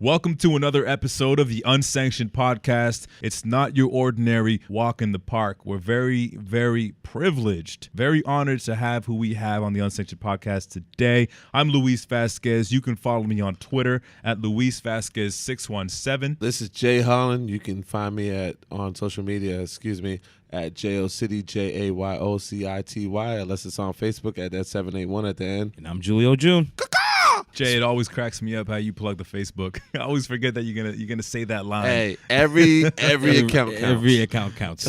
Welcome to another episode of the Unsanctioned Podcast. It's not your ordinary walk in the park. We're very, very privileged, very honored to have who we have on the Unsanctioned Podcast today. I'm Luis Vasquez. You can follow me on Twitter at Luis Vasquez 617. This is Jay Holland. You can find me on social media, at JOCity, JAYOCITY, unless it's on Facebook at that 781 at the end. And I'm Julio June. Jay, it always cracks me up how you plug the Facebook. I always forget that you're gonna say that line. Hey, every account counts. Every account counts.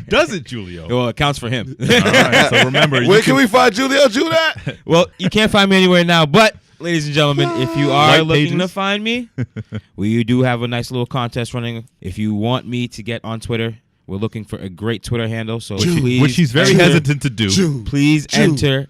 Does it, Julio? Well, it counts for him. All right, so remember. Where can we find Julio June at? Well, you can't find me anywhere now, but ladies and gentlemen, if you are White looking pages. to find me, we do have a nice little contest running. If you want me to get on Twitter, we're looking for a great Twitter handle. So please, which he's very hesitant to do. Please enter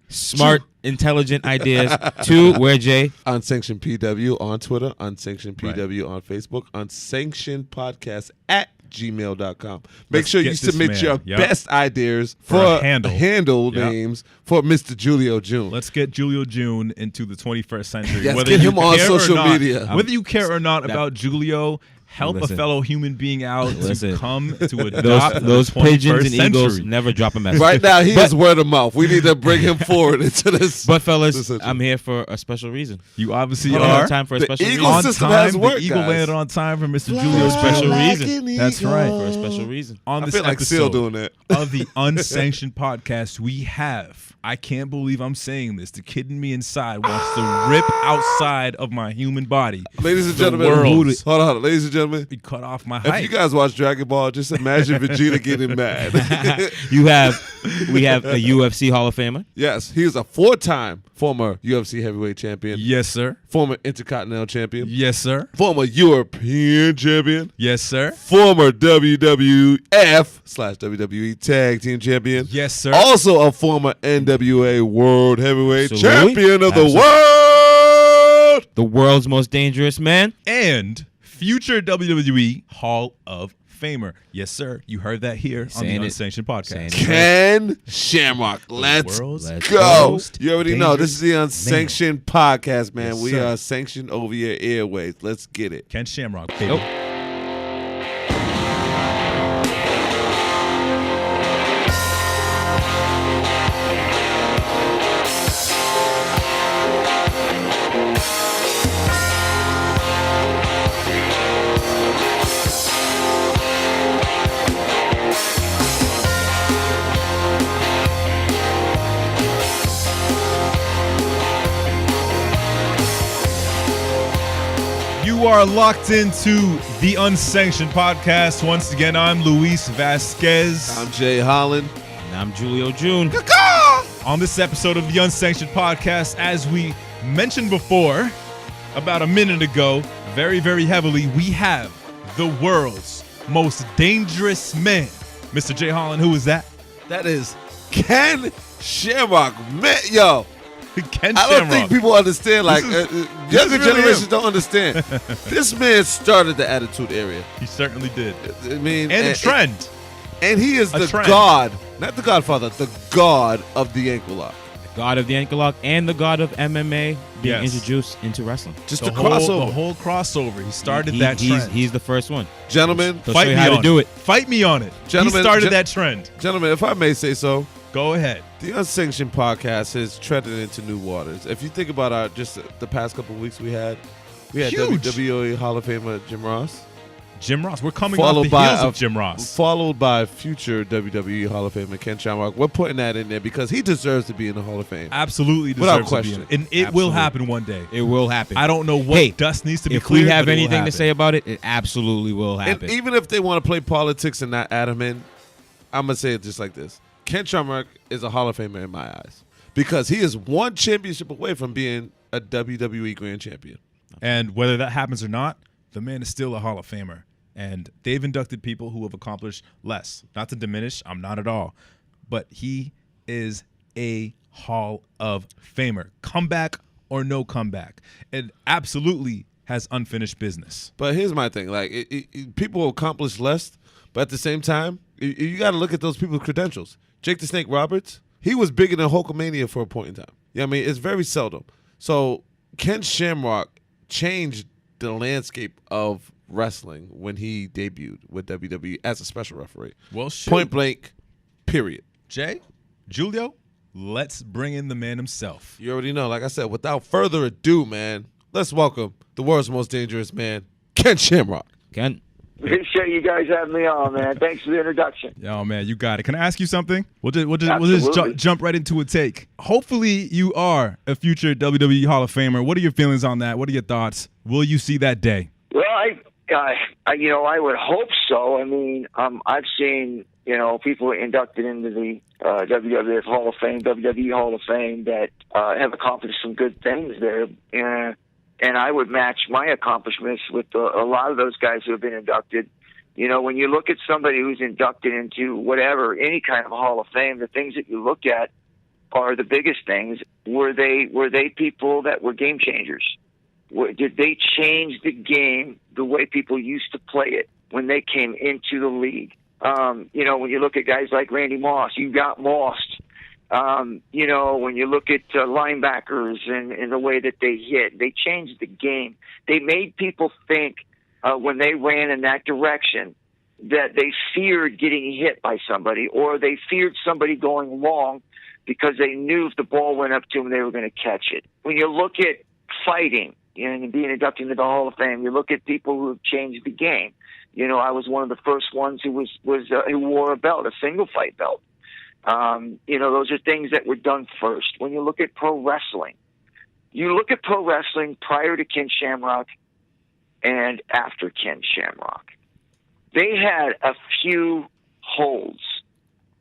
smart, intelligent ideas to where, Jay? Unsanctioned PW on Twitter, Unsanctioned PW on Facebook, Unsanctioned Podcast at gmail.com. Make sure you submit your best ideas for handle names for Mr. Julio June. Let's get Julio June into the 21st century. Yes, get him on social media. Whether you care or not about Julio, help a fellow human being out to come to adopt those pigeons and century. eagles never drop a message. Right now, he is word of mouth. We need to bring him forward into this. But fellas, I'm here for a special reason. You obviously are. are. Time for a special Eagle reason. system has worked, the Eagle guys. landed on time for Mr. Julio. Special reason. That's right. For a special reason. On I this feel like Seal doing that. of the Unsanctioned Podcast, we have, I can't believe I'm saying this, the kid in me inside wants to rip outside of my human body. Ladies and The gentlemen, world. hold on. Ladies and gentlemen, He cut off my if height. you guys watch Dragon Ball, just imagine Vegeta getting mad. We have a UFC Hall of Famer. Yes, he is a 4-time former UFC heavyweight champion, Yes, sir. former Intercontinental champion, Yes, sir. former European champion, Yes, sir. former WWF/WWE Tag Team champion, Yes, sir. also a former NWA World Heavyweight Absolutely. Champion of the Absolutely. world. The world's most dangerous man. And future WWE Hall of Famer. Yes, sir. You heard that here on Saying the it. Unsanctioned Podcast. Saying it. Ken Shamrock. Let's world's go. most You already know this is the Unsanctioned Podcast, man. Yes, We sir. are sanctioned over your airways. Let's get it. Ken Shamrock, baby. Nope. You are locked into the Unsanctioned Podcast. Once again, I'm Luis Vasquez. I'm Jay Holland. And I'm Julio June. On this episode of the Unsanctioned Podcast, as we mentioned before, about a minute ago, very, very heavily, we have the world's most dangerous man. Mr. Jay Holland, who is that? That is Ken Shamrock. Man, yo, Ken I don't think people understand. Like, This younger is really generations him. don't understand. This man started the Attitude Era. He certainly did. I mean, And a trend. And he is A the trend. god, not the Godfather, the god of the ankle lock. God of the ankle lock and the God of MMA being Yes. introduced into wrestling. Just The the whole crossover. crossover. He started that trend. He's the first one. Gentlemen, He'll Fight show you me how to on do it. Fight me on it. Gentlemen, he started that trend. gentlemen, if I may say so, Go ahead. the Unsanctioned Podcast has treaded into new waters. If you think about just the past couple of weeks we had Huge. WWE Hall of Famer Jim Ross, Jim Ross. We're coming Followed off the by heels a- of Jim Ross. followed by future WWE Hall of Famer Ken Shamrock. We're putting that in there because he deserves to be in the Hall of Fame. Absolutely Without deserves to be in question. it. And it will Absolutely. happen one day. It will happen. I don't know what Hey, dust needs to be if cleared. we have but it will anything to happen. say about it, it absolutely will And happen. even if they want to play politics and not add him in, I'm going to say it just like this. Ken Shamrock is a Hall of Famer in my eyes because he is one championship away from being a WWE Grand Champion. And whether that happens or not, the man is still a Hall of Famer. And they've inducted people who have accomplished less. Not to diminish, I'm not at all. But he is a Hall of Famer. Comeback or no comeback. It absolutely has unfinished business. But here's my thing. Like, people accomplish less, but at the same time, you got to look at those people's credentials. Jake the Snake Roberts, he was bigger than Hulkamania for a point in time. You know what I mean? It's very seldom. So Ken Shamrock changed the landscape of wrestling when he debuted with WWE as a special referee. Well, shoot. Point blank, period. Jay, Julio, let's bring in the man himself. You already know. Like I said, without further ado, man, let's welcome the world's most dangerous man, Ken Shamrock. Ken. Appreciate you guys having me on, man. Thanks for the introduction. Oh man, you got it. Can I ask you something? We'll just jump right into a take. Hopefully, you are a future WWE Hall of Famer. What are your feelings on that? What are your thoughts? Will you see that day? Well, I would hope so. I mean, I've seen people inducted into the WWE Hall of Fame, WWE Hall of Fame that have accomplished some good things there. And I would match my accomplishments with a lot of those guys who have been inducted. When you look at somebody who's inducted into whatever, any kind of Hall of Fame, the things that you look at are the biggest things. Were they people that were game changers? Did they change the game the way people used to play it when they came into the league? When you look at guys like Randy Moss, you got mossed. When you look at linebackers and the way that they hit, they changed the game. They made people think when they ran in that direction that they feared getting hit by somebody, or they feared somebody going long because they knew if the ball went up to them, they were going to catch it. When you look at fighting and being inducted into the Hall of Fame, you look at people who have changed the game. I was one of the first ones who wore a belt, a single fight belt. Those are things that were done first. When you look at pro wrestling, prior to Ken Shamrock and after Ken Shamrock. They had a few holds.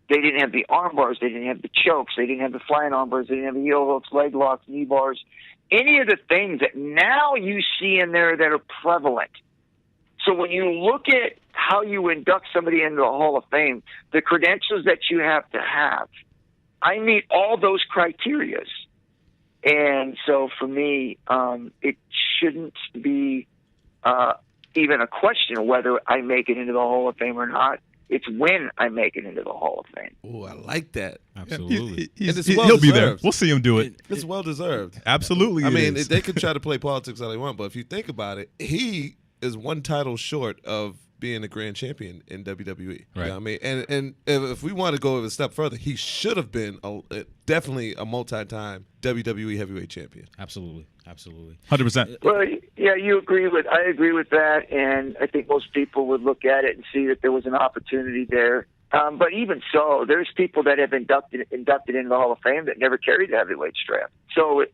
They didn't have the arm bars. They didn't have the chokes. They didn't have the flying arm bars. They didn't have the heel hooks, leg locks, knee bars, any of the things that now you see in there that are prevalent. So when you look at how you induct somebody into the Hall of Fame, the credentials that you have to have, I meet all those criterias. And so for me, it shouldn't be even a question of whether I make it into the Hall of Fame or not. It's when I make it into the Hall of Fame. Oh, I like that. Absolutely. He'll be there. We'll see him do it. It's well-deserved. Absolutely. I mean, they could try to play politics all they want, but if you think about it, he is one title short of being a grand champion in WWE. Right. You know what I mean? And if we want to go a step further, he should have been definitely a multi-time WWE heavyweight champion. Absolutely. 100%. Well, yeah, I agree with that, and I think most people would look at it and see that there was an opportunity there. But even so, there's people that have inducted into the Hall of Fame that never carried the heavyweight strap. So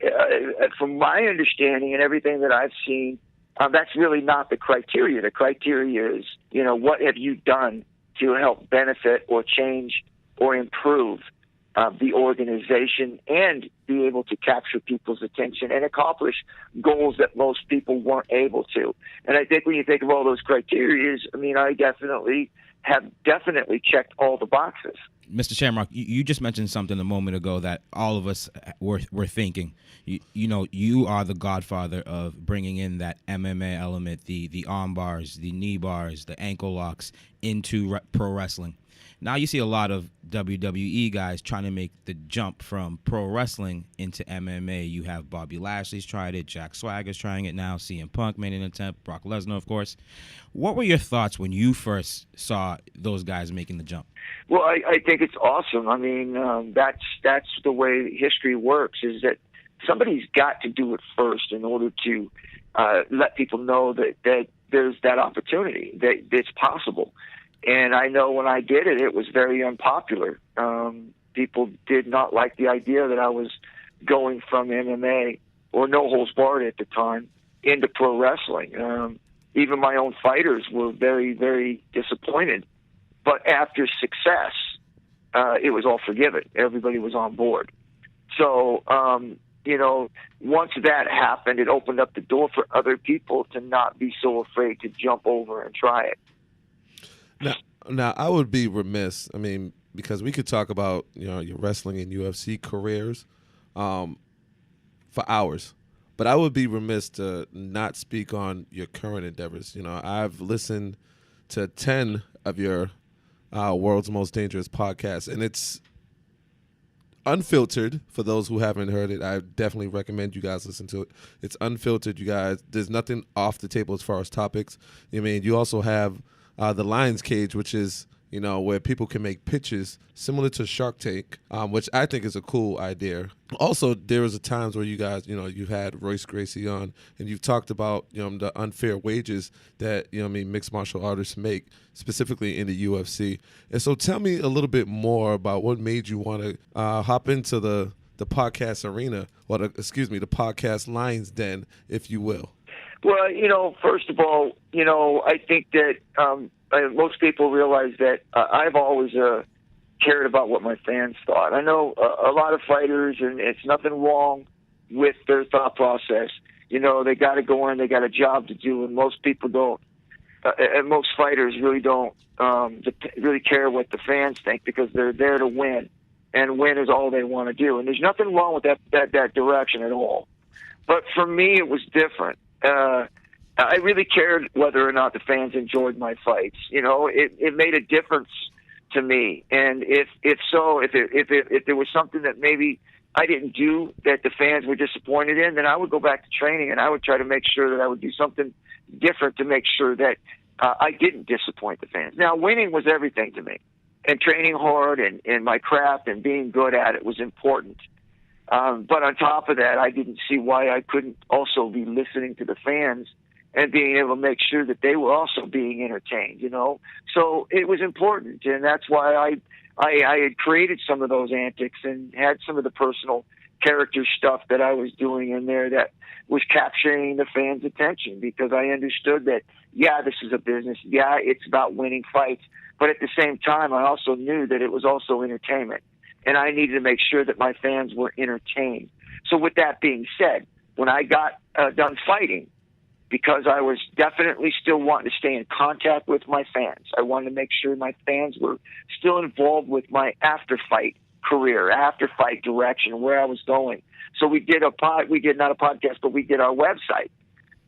from my understanding and everything that I've seen, that's really not the criteria. The criteria is, what have you done to help benefit or change or improve the organization and be able to capture people's attention and accomplish goals that most people weren't able to. And I think when you think of all those criteria, I have definitely checked all the boxes. Mr. Shamrock, you just mentioned something a moment ago that all of us were thinking. You are the godfather of bringing in that MMA element, the arm bars, the knee bars, the ankle locks into pro wrestling. Now you see a lot of WWE guys trying to make the jump from pro wrestling into MMA. You have Bobby Lashley's tried it, Jack Swagger's trying it now, CM Punk made an attempt, Brock Lesnar, of course. What were your thoughts when you first saw those guys making the jump? Well, I think it's awesome. I mean, that's the way history works, is that somebody's got to do it first in order to let people know that there's that opportunity, that it's possible. And I know when I did it, it was very unpopular. People did not like the idea that I was going from MMA, or no holds barred at the time, into pro wrestling. Even my own fighters were very, very disappointed. But after success, it was all forgiven. Everybody was on board. So, once that happened, it opened up the door for other people to not be so afraid to jump over and try it. Now, I would be remiss, because we could talk about, your wrestling and UFC careers for hours. But I would be remiss to not speak on your current endeavors. I've listened to 10 of your World's Most Dangerous podcasts, and it's unfiltered. For those who haven't heard it, I definitely recommend you guys listen to it. It's unfiltered, you guys. There's nothing off the table as far as topics. I mean, you also have the Lion's Cage, which is, you know, where people can make pitches similar to Shark Tank, which I think is a cool idea. Also, there was a times where you guys, you know, you had Royce Gracie on, and you've talked about, you know, the unfair wages that, you know, mixed martial artists make, specifically in the UFC. And so, tell me a little bit more about what made you want to hop into the podcast arena, or the podcast Lion's Den, if you will. Well, you know, first of all, you know, I think that most people realize that I've always cared about what my fans thought. I know a lot of fighters, and it's nothing wrong with their thought process. You know, they got to go in, they got a job to do, and most people don't, and most fighters really don't really care what the fans think, because they're there to win, and win is all they want to do. And there's nothing wrong with that direction at all. But for me, it was different. I really cared whether or not the fans enjoyed my fights. You know, it made a difference to me. And if there was something that maybe I didn't do that the fans were disappointed in, then I would go back to training, and I would try to make sure that I would do something different to make sure that I didn't disappoint the fans. Now, winning was everything to me, and training hard and my craft and being good at it was important. But on top of that, I didn't see why I couldn't also be listening to the fans and being able to make sure that they were also being entertained, you know. So it was important, and that's why I had created some of those antics and had some of the personal character stuff that I was doing in there that was capturing the fans' attention, because I understood that, yeah, this is a business. Yeah, it's about winning fights. But at the same time, I also knew that it was also entertainment, and I needed to make sure that my fans were entertained. So with that being said, when I got done fighting, because I was definitely still wanting to stay in contact with my fans, I wanted to make sure my fans were still involved with my after-fight career, after-fight direction, where I was going. So we did not a podcast, but we did our website.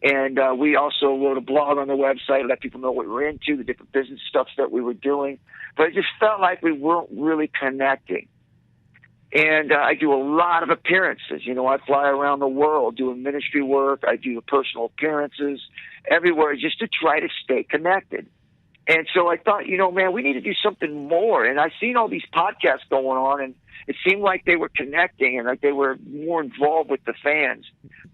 And we also wrote a blog on the website, let people know what we were into, the different business stuff that we were doing. But it just felt like we weren't really connecting. And I do a lot of appearances. You know, I fly around the world doing ministry work. I do personal appearances everywhere just to try to stay connected. And so I thought, you know, man, we need to do something more. And I seen all these podcasts going on, and it seemed like they were connecting and like they were more involved with the fans.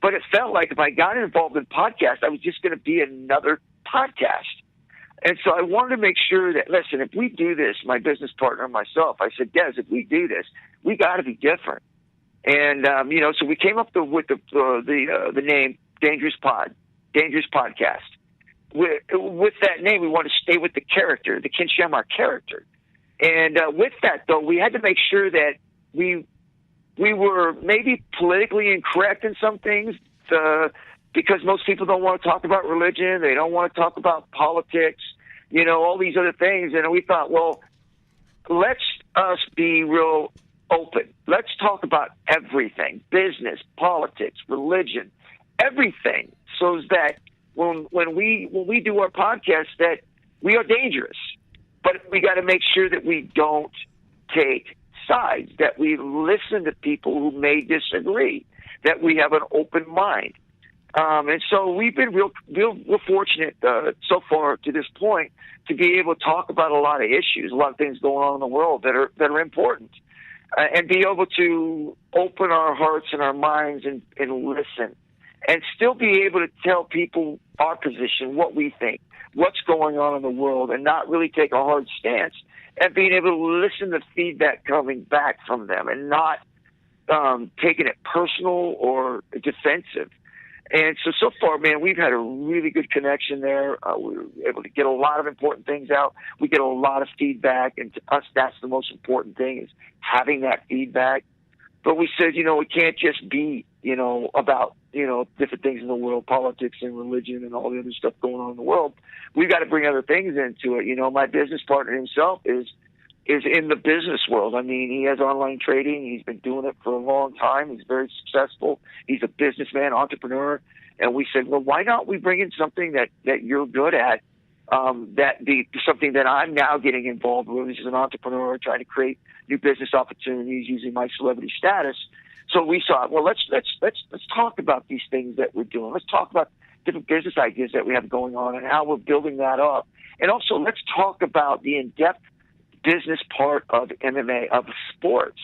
But it felt like if I got involved in podcasts, I was just going to be another podcast. And so I wanted to make sure that, listen, if we do this, my business partner and myself, I said, Des, if we do this, we got to be different. And, you know, so we came up with the name Dangerous Podcast. With that name, we want to stay with the character, the Ken Shamrock character. And with that, though, we had to make sure that we were maybe politically incorrect in some things, because most people don't want to talk about religion. They don't want to talk about politics, you know, all these other things. And we thought, well, let's us be real open. Let's talk about everything, business, politics, religion, everything, so that when we do our podcast, that we are dangerous. But we got to make sure that we don't take sides, that we listen to people who may disagree, that we have an open mind. And so we've been real fortunate so far to this point to be able to talk about a lot of issues, a lot of things going on in the world that are important, and be able to open our hearts and our minds and listen, and still be able to tell people our position, what we think, what's going on in the world, and not really take a hard stance, and being able to listen to feedback coming back from them, and not taking it personal or defensive. And so far, man, we've had a really good connection there. We were able to get a lot of important things out. We get a lot of feedback, and to us, that's the most important thing, is having that feedback. But we said, you know, it can't just be, you know, about, you know, different things in the world, politics and religion and all the other stuff going on in the world. We've got to bring other things into it. You know, my business partner himself is in the business world. I mean, he has online trading. He's been doing it for a long time. He's very successful. He's a businessman, entrepreneur. And we said, well, why not we bring in something that you're good at something that I'm now getting involved with, which is an entrepreneur trying to create new business opportunities using my celebrity status. So we thought, well, let's talk about these things that we're doing. Let's talk about different business ideas that we have going on and how we're building that up. And also, let's talk about the in-depth business part of MMA, of sports,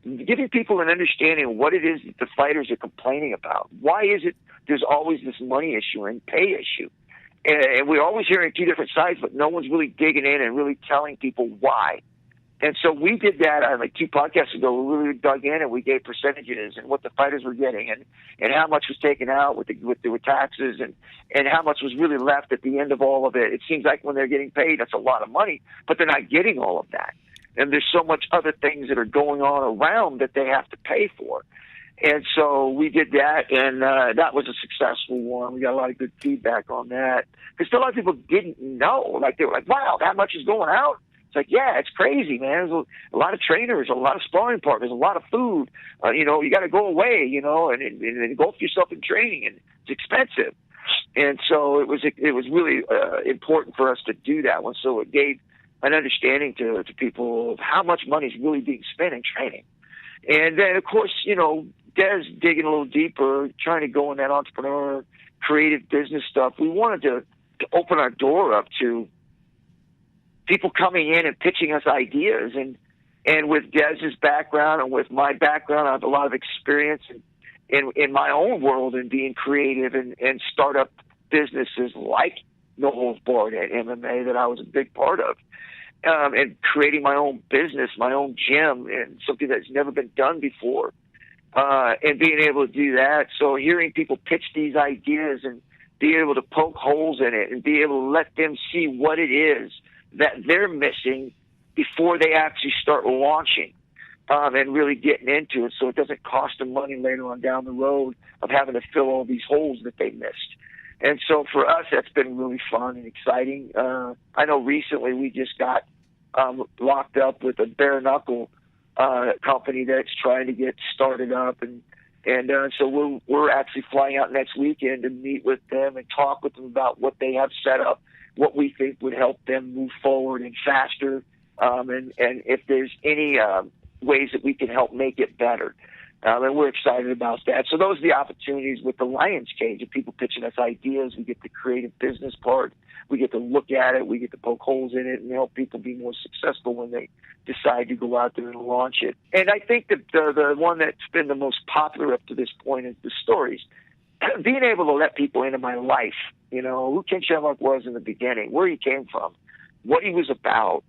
giving people an understanding of what it is that the fighters are complaining about. Why is it there's always this money issue and pay issue? And we're always hearing two different sides, but no one's really digging in and really telling people why. And so we did that like 2 podcasts ago. We really dug in and we gave percentages and what the fighters were getting and how much was taken out with the taxes and how much was really left at the end of all of it. It seems like when they're getting paid, that's a lot of money, but they're not getting all of that. And there's so much other things that are going on around that they have to pay for. And so we did that, and that was a successful one. We got a lot of good feedback on that because a lot of people didn't know. Like, they were like, wow, that much is going out? It's like, yeah, it's crazy, man. There's a lot of trainers, a lot of sparring partners, a lot of food. You got to go away, and engulf yourself in training, and it's expensive. And so it was really important for us to do that one. So it gave an understanding to people of how much money is really being spent in training. And then, of course, Des digging a little deeper, trying to go in that entrepreneur, creative business stuff. We wanted to open our door up to people coming in and pitching us ideas. And with Des's background and with my background, I have a lot of experience in my own world in being creative and startup businesses like No Holds Barred at MMA that I was a big part of. And creating my own business, my own gym, and something that's never been done before, and being able to do that. So hearing people pitch these ideas and being able to poke holes in it and be able to let them see what it is that they're missing before they actually start launching, and really getting into it so it doesn't cost them money later on down the road of having to fill all these holes that they missed. And so for us, that's been really fun and exciting. I know recently we just got locked up with a bare knuckle company that's trying to get started up, and so we're actually flying out next weekend to meet with them and talk with them about what they have set up, what we think would help them move forward and faster, and if there's any ways that we can help make it better. And we're excited about that. So those are the opportunities with the Lion's Cage of people pitching us ideas. We get the creative business part. We get to look at it. We get to poke holes in it and help people be more successful when they decide to go out there and launch it. And I think that the one that's been the most popular up to this point is the stories. Being able to let people into my life, who Ken Shamrock was in the beginning, where he came from, what he was about,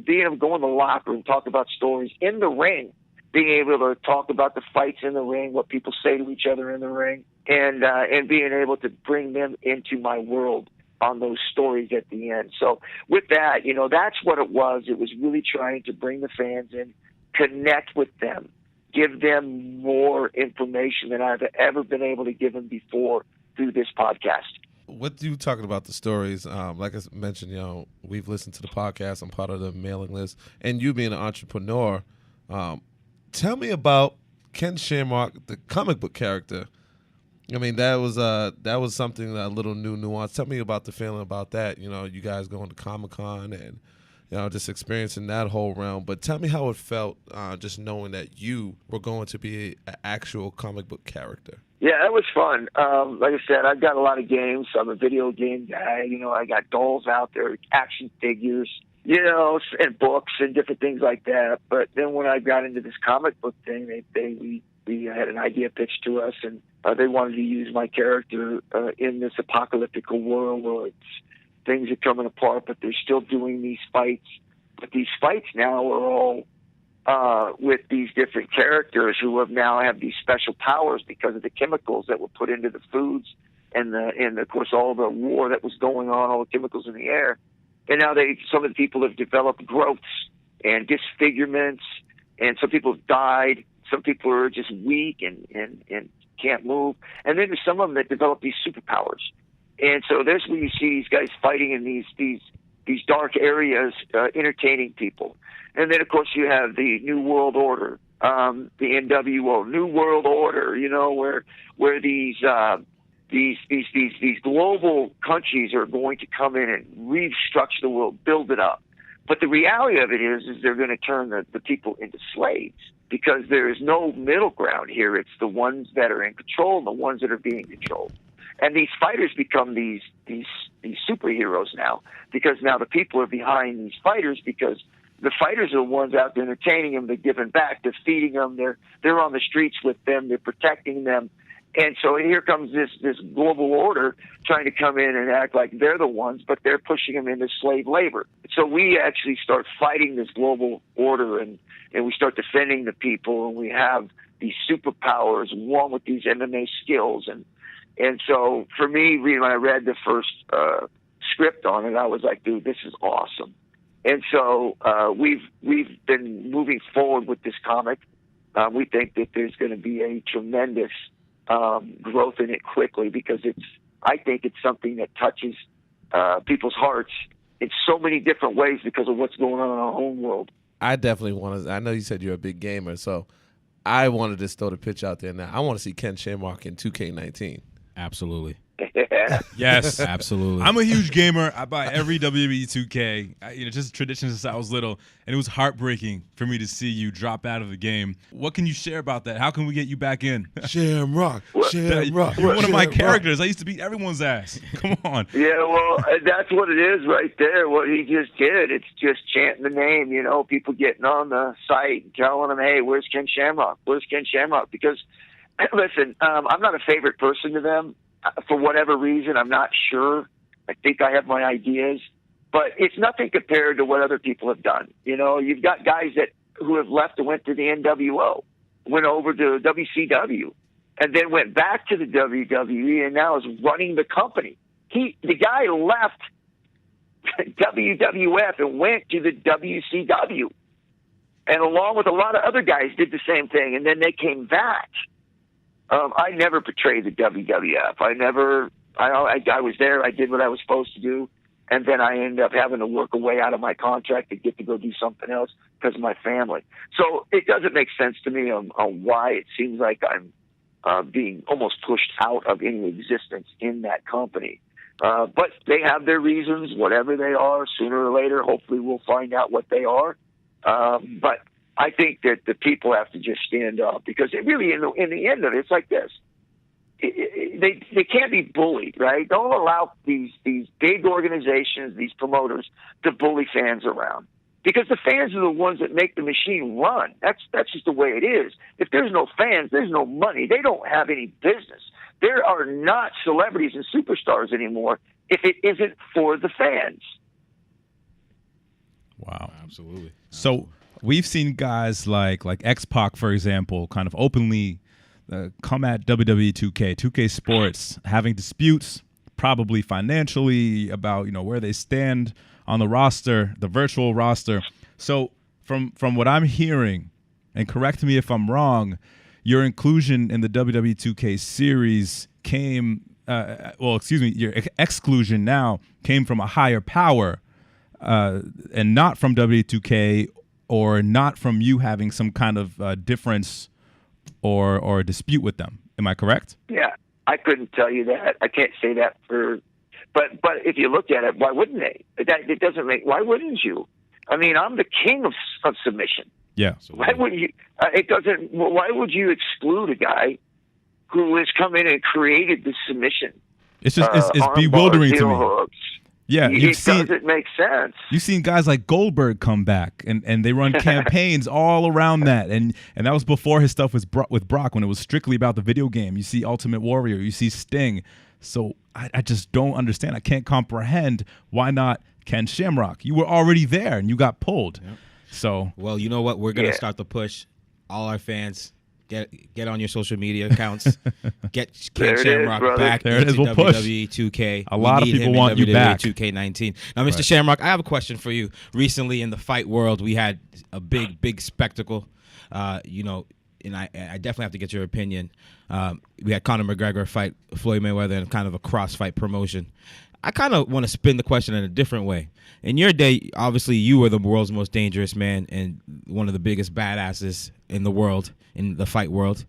being able to go in the locker room, talk about stories in the ring, being able to talk about the fights in the ring, what people say to each other in the ring, and being able to bring them into my world on those stories at the end. So with that, that's what it was. It was really trying to bring the fans in, connect with them, give them more information than I've ever been able to give them before through this podcast. What you talking about the stories? Like I mentioned, we've listened to the podcast. I'm part of the mailing list, and you being an entrepreneur. Tell me about Ken Shamrock, the comic book character. I mean, that was something, a little new nuance. Tell me about the feeling about that. You guys going to Comic-Con and just experiencing that whole realm. But tell me how it felt, just knowing that you were going to be an actual comic book character. Yeah, it was fun. Like I said, I've got a lot of games. I'm a video game guy. I got dolls out there, action figures, and books and different things like that. But then when I got into this comic book thing, we had an idea pitched to us, and they wanted to use my character in this apocalyptic world where things are coming apart, but they're still doing these fights. But these fights now are all with these different characters who have these special powers because of the chemicals that were put into the foods and of course all the war that was going on, all the chemicals in the air. And now some of the people have developed growths and disfigurements, and some people have died. Some people are just weak and can't move. And then there's some of them that develop these superpowers. And so there's where you see these guys fighting in these dark areas, entertaining people. And then, of course, you have the New World Order, the NWO, New World Order, where these these global countries are going to come in and restructure the world, build it up. But the reality of it is they're going to turn the people into slaves, because there is no middle ground here. It's the ones that are in control and the ones that are being controlled. And these fighters become these superheroes now, because now the people are behind these fighters, because the fighters are the ones out there entertaining them. They're giving back. They're feeding them. They're on the streets with them. They're protecting them. And so here comes this global order trying to come in and act like they're the ones, but they're pushing them into slave labor. So we actually start fighting this global order, and we start defending the people, and we have these superpowers along with these MMA skills. And so for me, when I read the first script on it, I was like, dude, this is awesome. And so we've been moving forward with this comic. We think that there's going to be a tremendous growth in it quickly, because I think it's something that touches people's hearts in so many different ways because of what's going on in our own world. I definitely want to. I know you said you're a big gamer, so I wanted to throw the pitch out there now. I want to see Ken Shamrock in 2K19. Absolutely. Yes, absolutely. I'm a huge gamer. I buy every WWE 2K. Just tradition since I was little, and it was heartbreaking for me to see you drop out of the game. What can you share about that? How can we get you back in? Shamrock. You're one of my characters. I used to beat everyone's ass. Come on. Yeah, well, that's what it is right there. What he just did, it's just chanting the name. People getting on the site and telling them, "Hey, where's Ken Shamrock? Where's Ken Shamrock?" Because listen, I'm not a favorite person to them. For whatever reason, I'm not sure. I think I have my ideas, but it's nothing compared to what other people have done. You've got guys who have left and went to the NWO, went over to WCW, and then went back to the WWE, and now is running the company. The guy left WWF and went to the WCW, and along with a lot of other guys did the same thing, and then they came back. I never portrayed the WWF. I was there. I did what I was supposed to do. And then I ended up having to work a way out of my contract to get to go do something else because of my family. So it doesn't make sense to me on why it seems like I'm being almost pushed out of any existence in that company. But they have their reasons, whatever they are. Sooner or later, hopefully we'll find out what they are. But I think that the people have to just stand up, because it really, in the end of it, it's like this. They can't be bullied, right? Don't allow these big organizations, these promoters, to bully fans around, because the fans are the ones that make the machine run. That's just the way it is. If there's no fans, there's no money. They don't have any business. There are not celebrities and superstars anymore if it isn't for the fans. Wow. Absolutely. So we've seen guys like X-Pac, for example, kind of openly come at WWE 2K Sports, having disputes, probably financially, about where they stand on the roster, the virtual roster. So from what I'm hearing, and correct me if I'm wrong, your inclusion in the WWE 2K series came, your exclusion now came from a higher power, and not from WWE 2K, or not from you having some kind of difference or dispute with them. Am I correct? Yeah, I couldn't tell you that. I can't say that but if you look at it, why wouldn't they? It doesn't make. Why wouldn't you? I mean, I'm the king of submission. Yeah. Why would you? It doesn't. Why would you exclude a guy who has come in and created the submission? It's just it's bewildering to me. Hooks. Yeah, it doesn't make sense. You've seen guys like Goldberg come back, and they run campaigns all around that, and that was before his stuff was with Brock, when it was strictly about the video game. You see Ultimate Warrior, you see Sting. So I just don't understand. I can't comprehend why not Ken Shamrock. You were already there, and you got pulled. Yep. So well, you know what? We're gonna start the push. All our fans, get on your social media accounts. Get Ken Shamrock back into WWE 2K. A lot of people want you back. 2K19. Now, Mr. Shamrock, I have a question for you. Recently, in the fight world, we had a big spectacle. And I definitely have to get your opinion. We had Conor McGregor fight Floyd Mayweather in kind of a cross-fight promotion. I kind of want to spin the question in a different way. In your day, obviously, you were the world's most dangerous man and one of the biggest badasses in the world, in the fight world.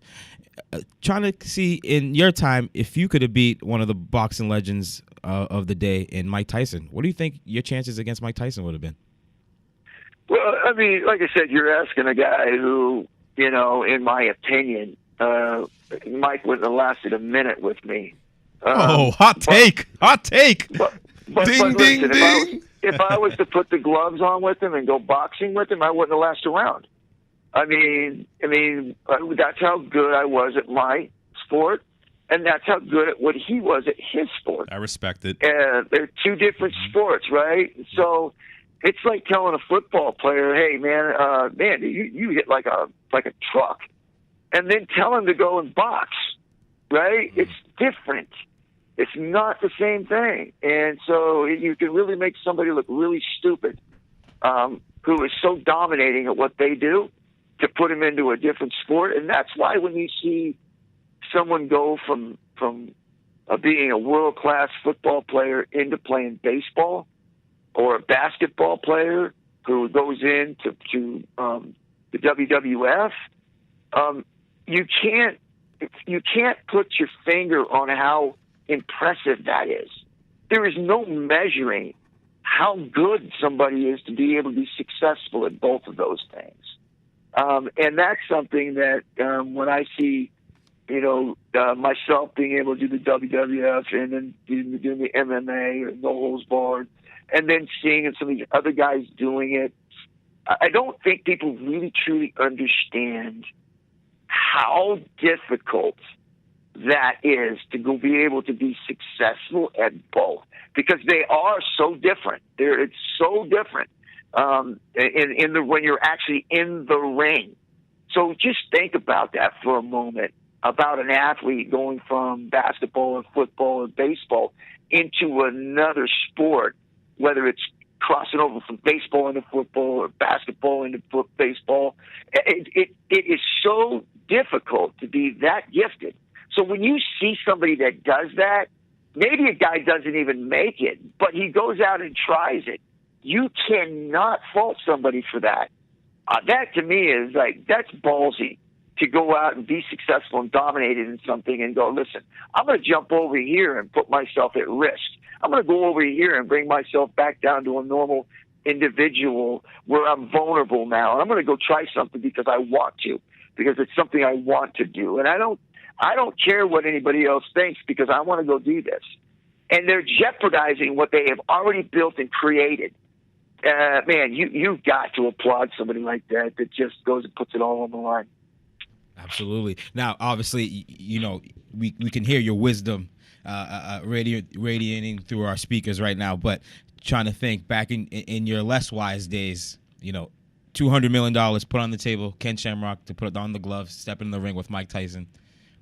trying to see in your time if you could have beat one of the boxing legends of the day in Mike Tyson. What do you think your chances against Mike Tyson would have been? Well, I mean, like I said, you're asking a guy who, in my opinion, Mike wouldn't have lasted a minute with me. Hot take. But Ding, listen, ding. if I was to put the gloves on with him and go boxing with him, I wouldn't have lasted a round. I mean, that's how good I was at my sport, and that's how good at what he was at his sport. I respect it. They're two different sports, right? So it's like telling a football player, "Hey, man, you hit like a truck," and then tell him to go and box, right? It's different. It's not the same thing, and so you can really make somebody look really stupid, who is so dominating at what they do, to put him into a different sport. And that's why when you see someone go from being a world-class football player into playing baseball, or a basketball player who goes into the WWF, you can't put your finger on how impressive that is. There is no measuring how good somebody is to be able to be successful at both of those things. And that's something that when I see, myself being able to do the WWF and then doing the MMA or No Holds Barred, and then seeing some of the other guys doing it, I don't think people really truly understand how difficult that is to go be able to be successful at both, because they are so different. It's so different. When you're actually in the ring. So just think about that for a moment, about an athlete going from basketball or football or baseball into another sport, whether it's crossing over from baseball into football or basketball into baseball. It is so difficult to be that gifted. So when you see somebody that does that, maybe a guy doesn't even make it, but he goes out and tries it. You cannot fault somebody for that. That to me is that's ballsy, to go out and be successful and dominate it in something and go, listen, I'm going to jump over here and put myself at risk. I'm going to go over here and bring myself back down to a normal individual where I'm vulnerable now. And I'm going to go try something because I want to, because it's something I want to do. And I don't care what anybody else thinks, because I want to go do this. And they're jeopardizing what they have already built and created. Man, you've got to applaud somebody like that just goes and puts it all on the line. Absolutely. Now, obviously, we can hear your wisdom radiating through our speakers right now, but trying to think back in your less wise days, $200 million put on the table, Ken Shamrock to put on the gloves, step in the ring with Mike Tyson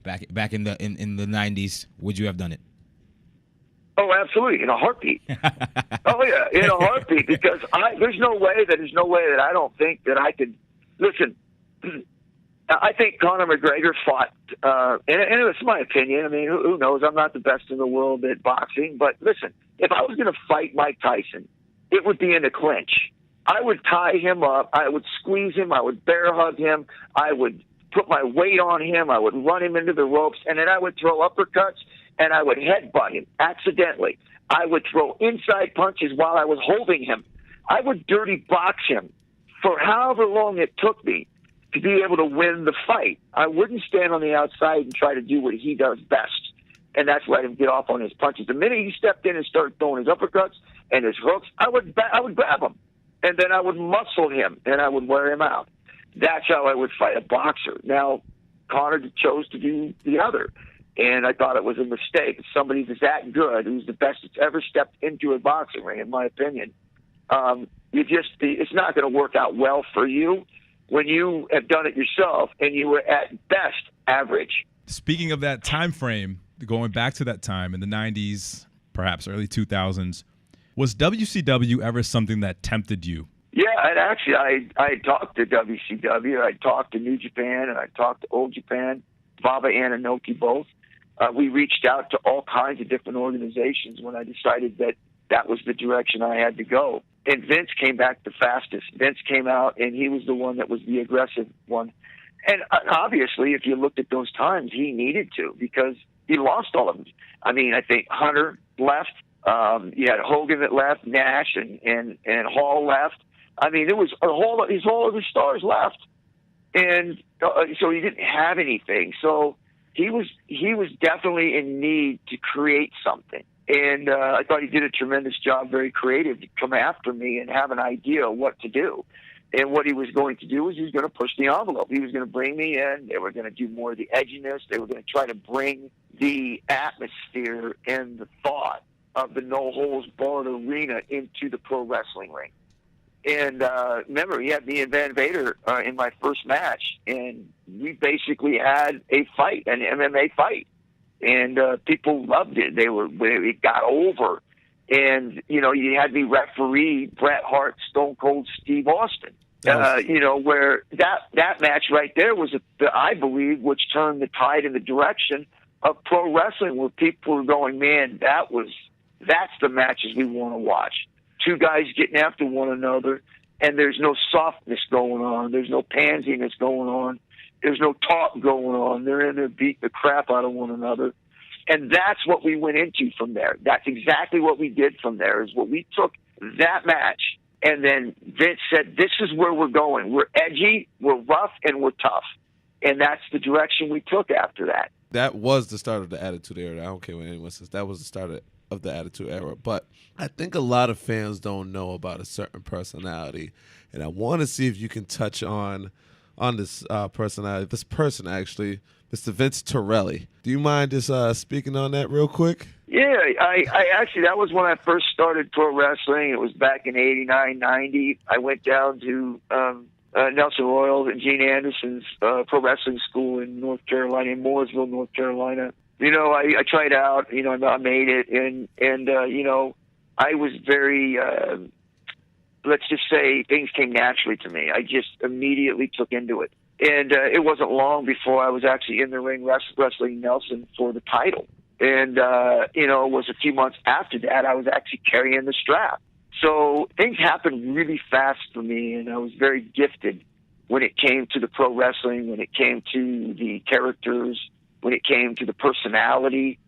back in the 90s, would you have done it? Oh, absolutely, in a heartbeat. Oh yeah, in a heartbeat, because there's no way that I don't think that I could. Listen, I think Conor McGregor fought, and it's my opinion. I mean, who knows? I'm not the best in the world at boxing, but listen, if I was going to fight Mike Tyson, it would be in a clinch. I would tie him up. I would squeeze him. I would bear hug him. I would put my weight on him. I would run him into the ropes, and then I would throw uppercuts. And I would headbutt him accidentally. I would throw inside punches while I was holding him. I would dirty box him for however long it took me to be able to win the fight. I wouldn't stand on the outside and try to do what he does best, and that's let him get off on his punches. The minute he stepped in and started throwing his uppercuts and his hooks, I would grab him, and then I would muscle him, and I would wear him out. That's how I would fight a boxer. Now, Conor chose to do the other. And I thought it was a mistake. Somebody who's that good, who's the best that's ever stepped into a boxing ring, in my opinion, it's not going to work out well for you when you have done it yourself and you were at best average. Speaking of that time frame, going back to that time in the 90s, perhaps early 2000s, was WCW ever something that tempted you? Yeah, and actually, I talked to WCW, I talked to New Japan, and I talked to Old Japan, Baba and Inoki both. We reached out to all kinds of different organizations when I decided that was the direction I had to go. And Vince came back the fastest. Vince came out, and he was the one that was the aggressive one. And obviously, if you looked at those times, he needed to, because he lost all of them. I mean, I think Hunter left. You had Hogan that left, Nash and Hall left. I mean, it was his whole other stars left, and so he didn't have anything. So he was definitely in need to create something. And I thought he did a tremendous job, very creative, to come after me and have an idea of what to do. And what he was going to do was he was going to push the envelope. He was going to bring me in. They were going to do more of the edginess. They were going to try to bring the atmosphere and the thought of the no-holds-barred arena into the pro wrestling ring. And remember, he had me and Van Vader in my first match, and we basically had a fight, an MMA fight. And people loved it. It got over. And, you had me referee Bret Hart, Stone Cold Steve Austin. Where that match right there was, I believe, which turned the tide in the direction of pro wrestling, where people were going, man, that's the matches we want to watch. Two guys getting after one another, and there's no softness going on. There's no pansiness going on. There's no talk going on. They're in there beating the crap out of one another. And that's what we went into from there. That's exactly what we did from there, is what we took that match, and then Vince said, this is where we're going. We're edgy, we're rough, and we're tough. And that's the direction we took after that. That was the start of the Attitude Era. I don't care what anyone says. That was the start of the Attitude Era. But I think a lot of fans don't know about a certain personality. And I want to see if you can touch on this personality, this person actually, Mr. Vince Torelli. Do you mind just speaking on that real quick? Yeah, I actually, that was when I first started pro wrestling. It was back in 89, 90. I went down to Nelson Royal and Gene Anderson's pro wrestling school in North Carolina, in Mooresville, North Carolina. I tried out, I made it, and I was very, let's just say, things came naturally to me. I just immediately took into it. And it wasn't long before I was actually in the ring wrestling Nelson for the title. And, it was a few months after that, I was actually carrying the strap. So things happened really fast for me, and I was very gifted when it came to the pro wrestling, when it came to the characters, when it came to the personality,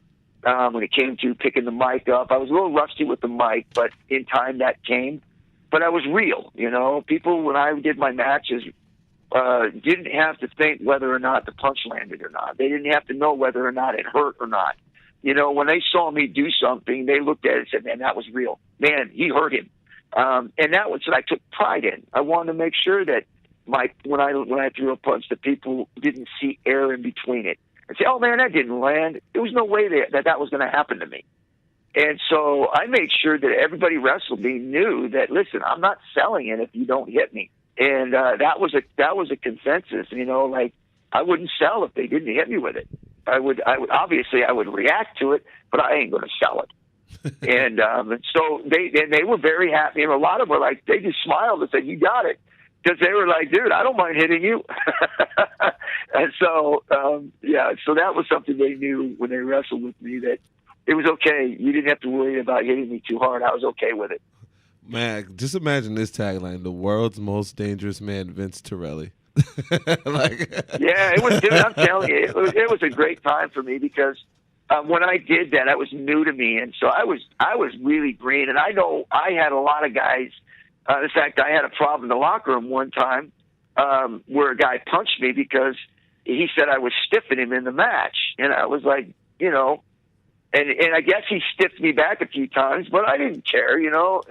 when it came to picking the mic up. I was a little rusty with the mic, but in time that came. But I was real, People, when I did my matches, didn't have to think whether or not the punch landed or not. They didn't have to know whether or not it hurt or not. When they saw me do something, they looked at it and said, man, that was real. Man, he hurt him. And that was what I took pride in. I wanted to make sure that when I threw a punch, that people didn't see air in between it and say, oh, man, that didn't land. There was no way that was going to happen to me. And so I made sure that everybody wrestled me knew that, listen, I'm not selling it if you don't hit me. And that was a consensus, I wouldn't sell if they didn't hit me with it. I would obviously I would react to it, but I ain't going to sell it. And so they were very happy, and a lot of them were like, they just smiled and said, "You got it," because they were like, "Dude, I don't mind hitting you." And so so that was something they knew when they wrestled with me, that it was okay. You didn't have to worry about hitting me too hard. I was okay with it. Man, just imagine this tagline: the world's most dangerous man, Vince Torelli. Yeah, it was. Dude, I'm telling you, it was a great time for me, because when I did that was new to me, and so I was really green. And I know I had a lot of guys. In fact, I had a problem in the locker room one time where a guy punched me because he said I was stiffing him in the match, and I was like, And I guess he stiffed me back a few times, but I didn't care,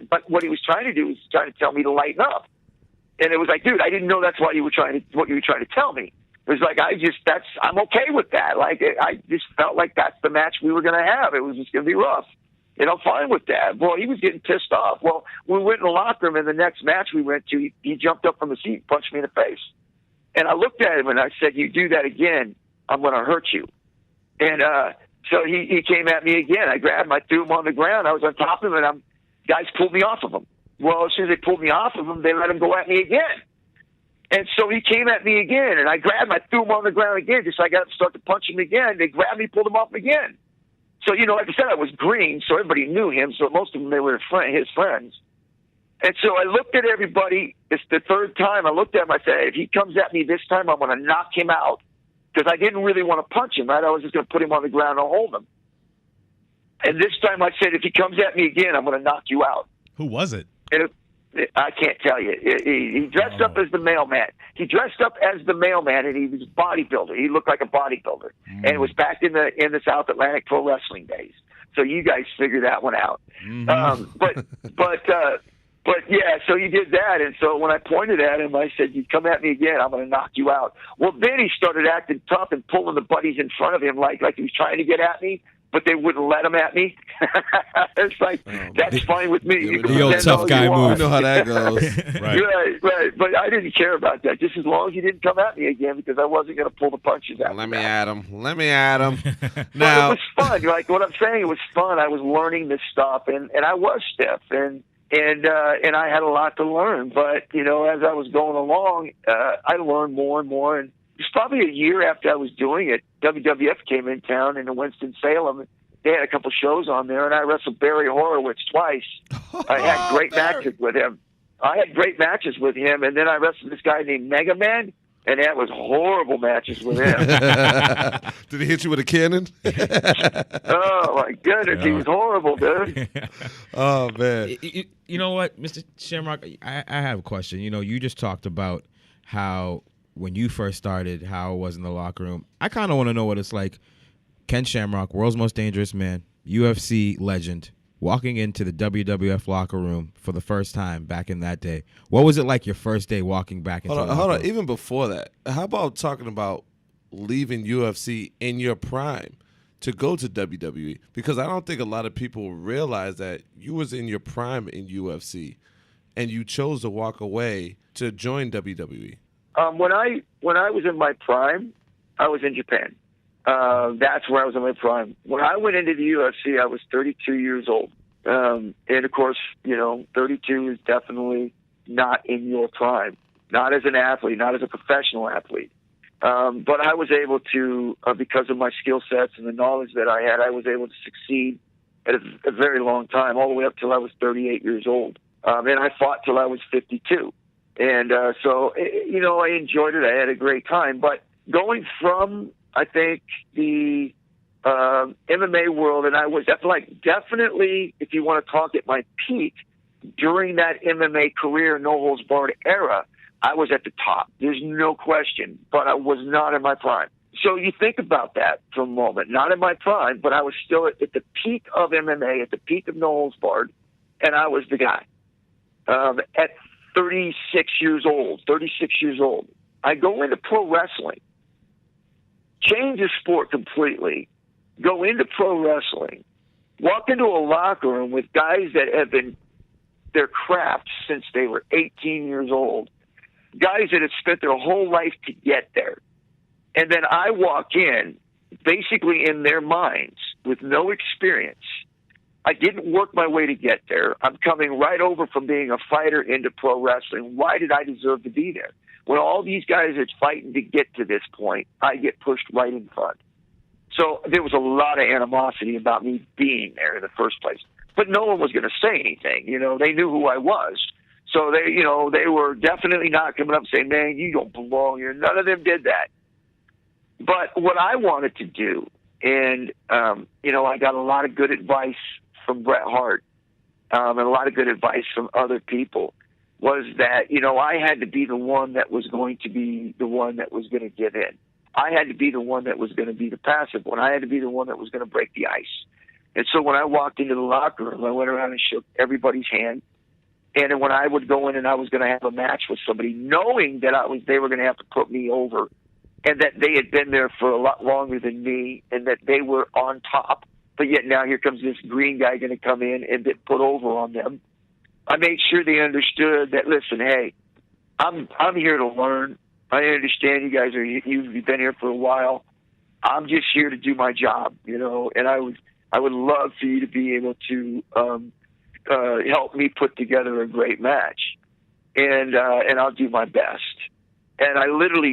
But what he was trying to do was trying to tell me to lighten up. And it was like, dude, I didn't know that's what you were trying to tell me. It was like, I'm okay with that. Like, I just felt like that's the match we were going to have. It was just going to be rough. And I'm fine with that. Well, he was getting pissed off. Well, we went in the locker room, and the next match we went to, he jumped up from the seat and punched me in the face. And I looked at him and I said, you do that again, I'm going to hurt you. And, so he came at me again. I grabbed him, I threw him on the ground. I was on top of him, and guys pulled me off of him. Well, as soon as they pulled me off of him, they let him go at me again. And so he came at me again, and I grabbed him, I threw him on the ground again, just so I got to start to punch him again. They grabbed me, pulled him off again. So, like I said, I was green, so everybody knew him. So most of them, they were his friends. And so I looked at everybody. It's the third time I looked at him. I said, if he comes at me this time, I'm going to knock him out. Because I didn't really want to punch him, right? I was just going to put him on the ground and hold him. And this time I said, if he comes at me again, I'm going to knock you out. Who was it? And I can't tell you. He dressed up as the mailman. He dressed up as the mailman, and he was a bodybuilder. He looked like a bodybuilder. And it was back in the South Atlantic pro wrestling days. So you guys figure that one out. But yeah, so he did that. And so when I pointed at him, I said, you come at me again, I'm going to knock you out. Well, then he started acting tough and pulling the buddies in front of him like he was trying to get at me, but they wouldn't let him at me. It's like, that's fine with me. The old tough guy move. You know how that goes. Right. But I didn't care about that. Just as long as he didn't come at me again, because I wasn't going to pull the punches out. Let me at him. Now, it was fun. Like what I'm saying, it was fun. I was learning this stuff, and I was stiff, and I had a lot to learn. But, as I was going along, I learned more and more. And it was probably a year after I was doing it, WWF came in town in Winston-Salem. They had a couple shows on there, and I wrestled Barry Horowitz twice. I had great matches with him. And then I wrestled this guy named Mega Man, and that was horrible matches with him. Did he hit you with a cannon? Oh, my goodness. He was horrible, dude. Oh, man. You know what, Mr. Shamrock, I have a question. You just talked about how when you first started, how it was in the locker room. I kind of want to know what it's like. Ken Shamrock, world's most dangerous man, UFC legend, walking into the WWF locker room for the first time back in that day. What was it like your first day walking back into the locker room? Hold on. Even before that, how about talking about leaving UFC in your prime to go to WWE? Because I don't think a lot of people realize that you was in your prime in UFC and you chose to walk away to join WWE. When I was in my prime, I was in Japan. That's where I was in my prime. When I went into the UFC, I was 32 years old. And of course, 32 is definitely not in your prime, not as an athlete, not as a professional athlete. But I was able to, because of my skill sets and the knowledge that I had, I was able to succeed at a very long time, all the way up till I was 38 years old. And I fought till I was 52. And so, I enjoyed it. I had a great time. But going from, I think, the MMA world, and I was definitely, if you want to talk at my peak, during that MMA career, no holds barred era, I was at the top. There's no question, but I was not in my prime. So you think about that for a moment. Not in my prime, but I was still at the peak of MMA, at the peak of no holds barred, and I was the guy. At 36 years old, I go into pro wrestling, change the sport completely, go into pro wrestling, walk into a locker room with guys that have been their craft since they were 18 years old, guys that have spent their whole life to get there. And then I walk in, basically in their minds, with no experience. I didn't work my way to get there. I'm coming right over from being a fighter into pro wrestling. Why did I deserve to be there? When all these guys are fighting to get to this point, I get pushed right in front. So there was a lot of animosity about me being there in the first place. But no one was going to say anything. They knew who I was. So they were definitely not coming up and saying, man, you don't belong here. None of them did that. But what I wanted to do, and, I got a lot of good advice from Bret Hart, and a lot of good advice from other people, was that, I had to be the one that was going to be the one that was going to give in. I had to be the one that was going to be the passive one. I had to be the one that was going to break the ice. And so when I walked into the locker room, I went around and shook everybody's hand. And then when I would go in and I was going to have a match with somebody, knowing that they were going to have to put me over, and that they had been there for a lot longer than me, and that they were on top, but yet now here comes this green guy going to come in and get put over on them. I made sure they understood that, listen, hey, I'm here to learn. I understand you guys you've been here for a while. I'm just here to do my job, and I would love for you to be able to help me put together a great match, and I'll do my best. And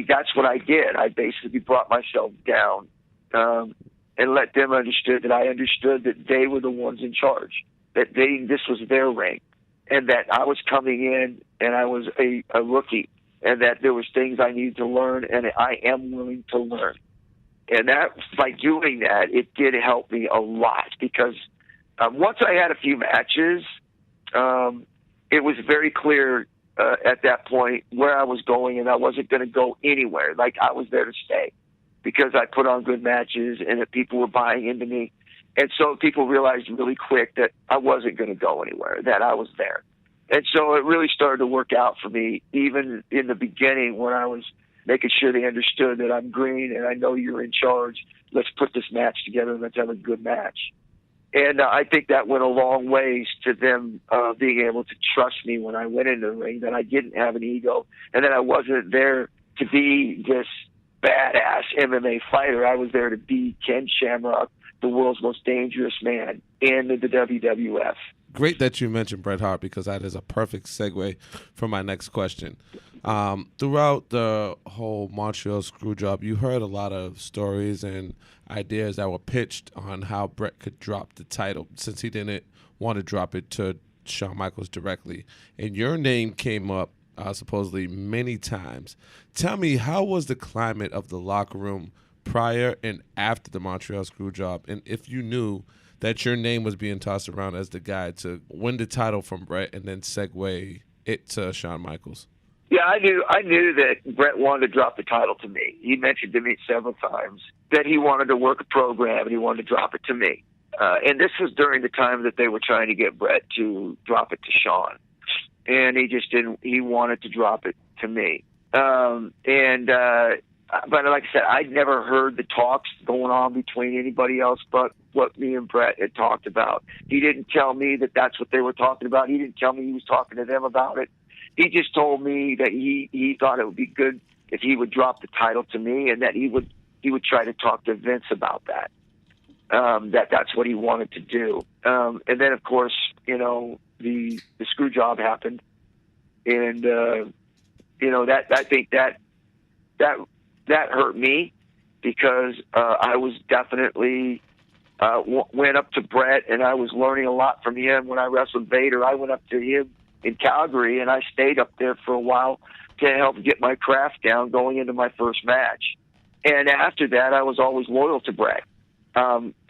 that's what I did. I basically brought myself down and let them understood that I understood that they were the ones in charge, that this was their ring. and that I was coming in and I was a rookie, and that there was things I needed to learn, and I am willing to learn. And that, by doing that, it did help me a lot, because once I had a few matches, it was very clear at that point where I was going, and I wasn't going to go anywhere. Like, I was there to stay because I put on good matches and that people were buying into me. And so people realized really quick that I wasn't going to go anywhere, that I was there. And so it really started to work out for me, even in the beginning when I was making sure they understood that I'm green and I know you're in charge. Let's put this match together and let's have a good match. And I think that went a long ways to them being able to trust me when I went into the ring, that I didn't have an ego and that I wasn't there to be this badass MMA fighter. I was there to be Ken Shamrock, the world's most dangerous man in the WWF. Great that you mentioned Bret Hart, because that is a perfect segue for my next question. Throughout the whole Montreal Screwjob, you heard a lot of stories and ideas that were pitched on how Bret could drop the title, since he didn't want to drop it to Shawn Michaels directly. And your name came up supposedly many times. Tell me, how was the climate of the locker room prior and after the Montreal Screwjob, and if you knew that your name was being tossed around as the guy to win the title from Bret and then segue it to Shawn Michaels? Yeah, I knew that Bret wanted to drop the title to me. He mentioned to me several times that he wanted to work a program and he wanted to drop it to me. And this was during the time that they were trying to get Bret to drop it to Shawn. And he just didn't. He wanted to drop it to me. But like I said, I'd never heard the talks going on between anybody else but what me and Bret had talked about. He didn't tell me that that's what they were talking about. He didn't tell me he was talking to them about it. He just told me that he thought it would be good if he would drop the title to me, and that he would try to talk to Vince about that. That's what he wanted to do. And then, of course, the screw job happened, and that I think that hurt me, because I was definitely went up to Bret, and I was learning a lot from him. When I wrestled Vader, I went up to him in Calgary, and I stayed up there for a while to help get my craft down going into my first match. And after that, I was always loyal to Bret,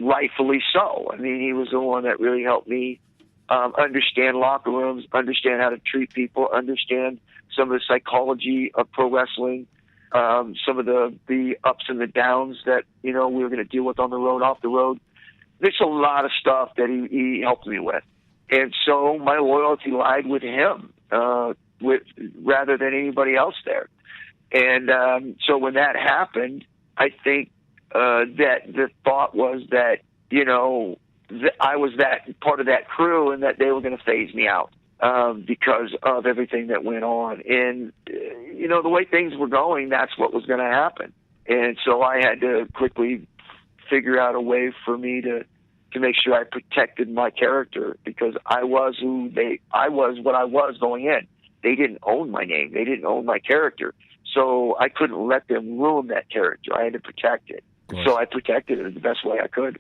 rightfully so. I mean, he was the one that really helped me understand locker rooms, understand how to treat people, understand some of the psychology of pro wrestling, some of the ups and the downs that, we were going to deal with on the road, off the road. There's a lot of stuff that he helped me with. And so my loyalty lied with him, rather than anybody else there. And so when that happened, I think that the thought was that, I was that part of that crew, and that they were going to phase me out because of everything that went on. And, the way things were going, that's what was going to happen. And so I had to quickly figure out a way for me to make sure I protected my character, because I was what I was going in. They didn't own my name. They didn't own my character. So I couldn't let them ruin that character. I had to protect it. So I protected it the best way I could.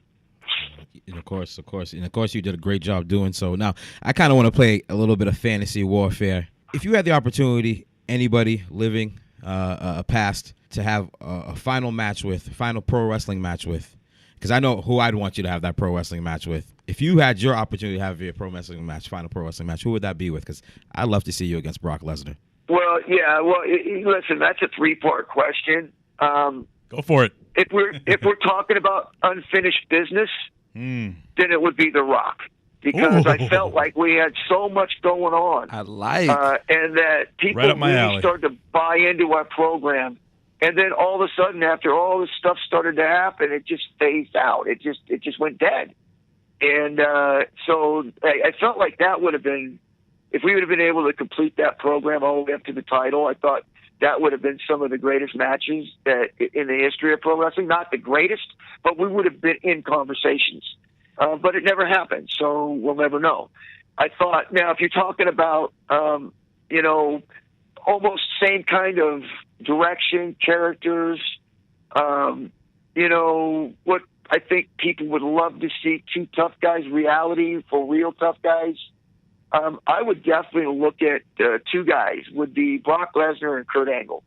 And of course, you did a great job doing so. Now, I kind of want to play a little bit of fantasy warfare. If you had the opportunity, anybody living past, to have a final pro wrestling match with, because I know who I'd want you to have that pro wrestling match with. If you had your opportunity to have your final pro wrestling match, who would that be with? Because I'd love to see you against Brock Lesnar. Well, yeah. Well, listen, that's a 3-part question. Go for it. If we're talking about unfinished business, then it would be The Rock, because I felt like we had so much going on. And that people really started to buy into our program. And then all of a sudden, after all this stuff started to happen, it just phased out. It just went dead. And so I felt like that would have been, if we would have been able to complete that program all the way up to the title, I thought that would have been some of the greatest matches in the history of pro wrestling. Not the greatest, but we would have been in conversations. But it never happened, so we'll never know. I thought, now, if you're talking about, almost same kind of direction, characters, what I think people would love to see, two tough guys, reality for real tough guys. I would definitely look at two guys. Would be Brock Lesnar and Kurt Angle.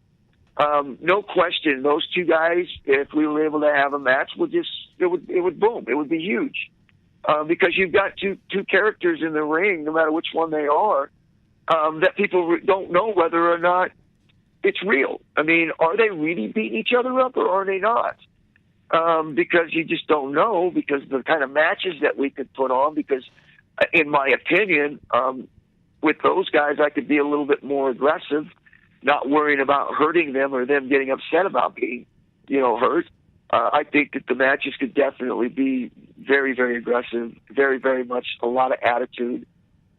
No question, those two guys, if we were able to have a match, it would boom. It would be huge. Because you've got two characters in the ring, no matter which one they are, that people don't know whether or not it's real. I mean, are they really beating each other up or are they not? Because you just don't know, because the kind of matches that we could put on, because in my opinion, with those guys, I could be a little bit more aggressive, not worrying about hurting them or them getting upset about being, hurt. I think that the matches could definitely be very, very aggressive, very, very much a lot of attitude.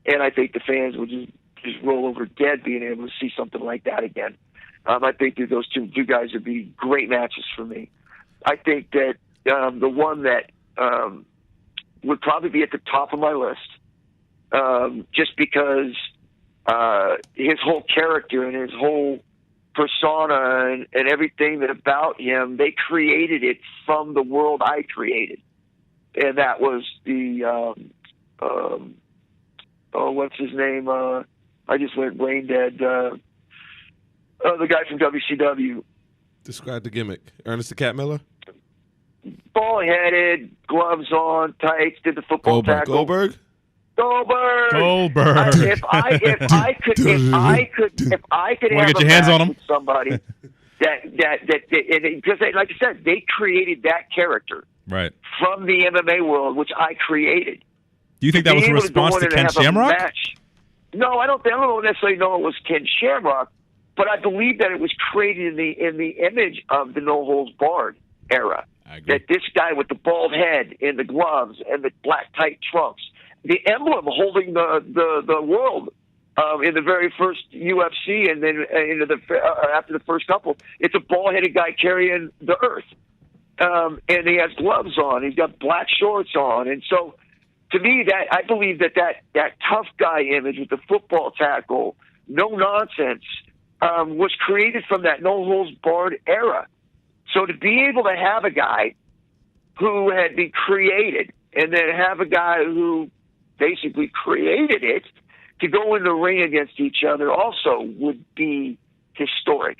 And I think the fans would just roll over dead being able to see something like that again. I think that those two guys would be great matches for me. I think that the one that would probably be at the top of my list, just because his whole character and his whole persona and everything that about him, they created it from the world I created. And that was the, what's his name? I just went brain dead. The guy from WCW. Describe the gimmick. Ernest the Cat Miller? Ball-headed, gloves on, tights, did the football tackle. Goldberg. If I could have get your hands on him? With somebody because like I said, they created that character right from the MMA world, which I created. Do you think that was a response to Ken Shamrock? No, I don't necessarily know it was Ken Shamrock, but I believe that it was created in the image of the No Holds Barred era. That this guy with the bald head and the gloves and the black tight trunks, the emblem holding the world in the very first UFC, and then after the first couple, it's a bald-headed guy carrying the earth, and he has gloves on. He's got black shorts on, and so to me, that I believe that tough guy image with the football tackle, no nonsense, was created from that no holds barred era. So to be able to have a guy who had been created, and then have a guy who basically created it to go in the ring against each other also would be historic.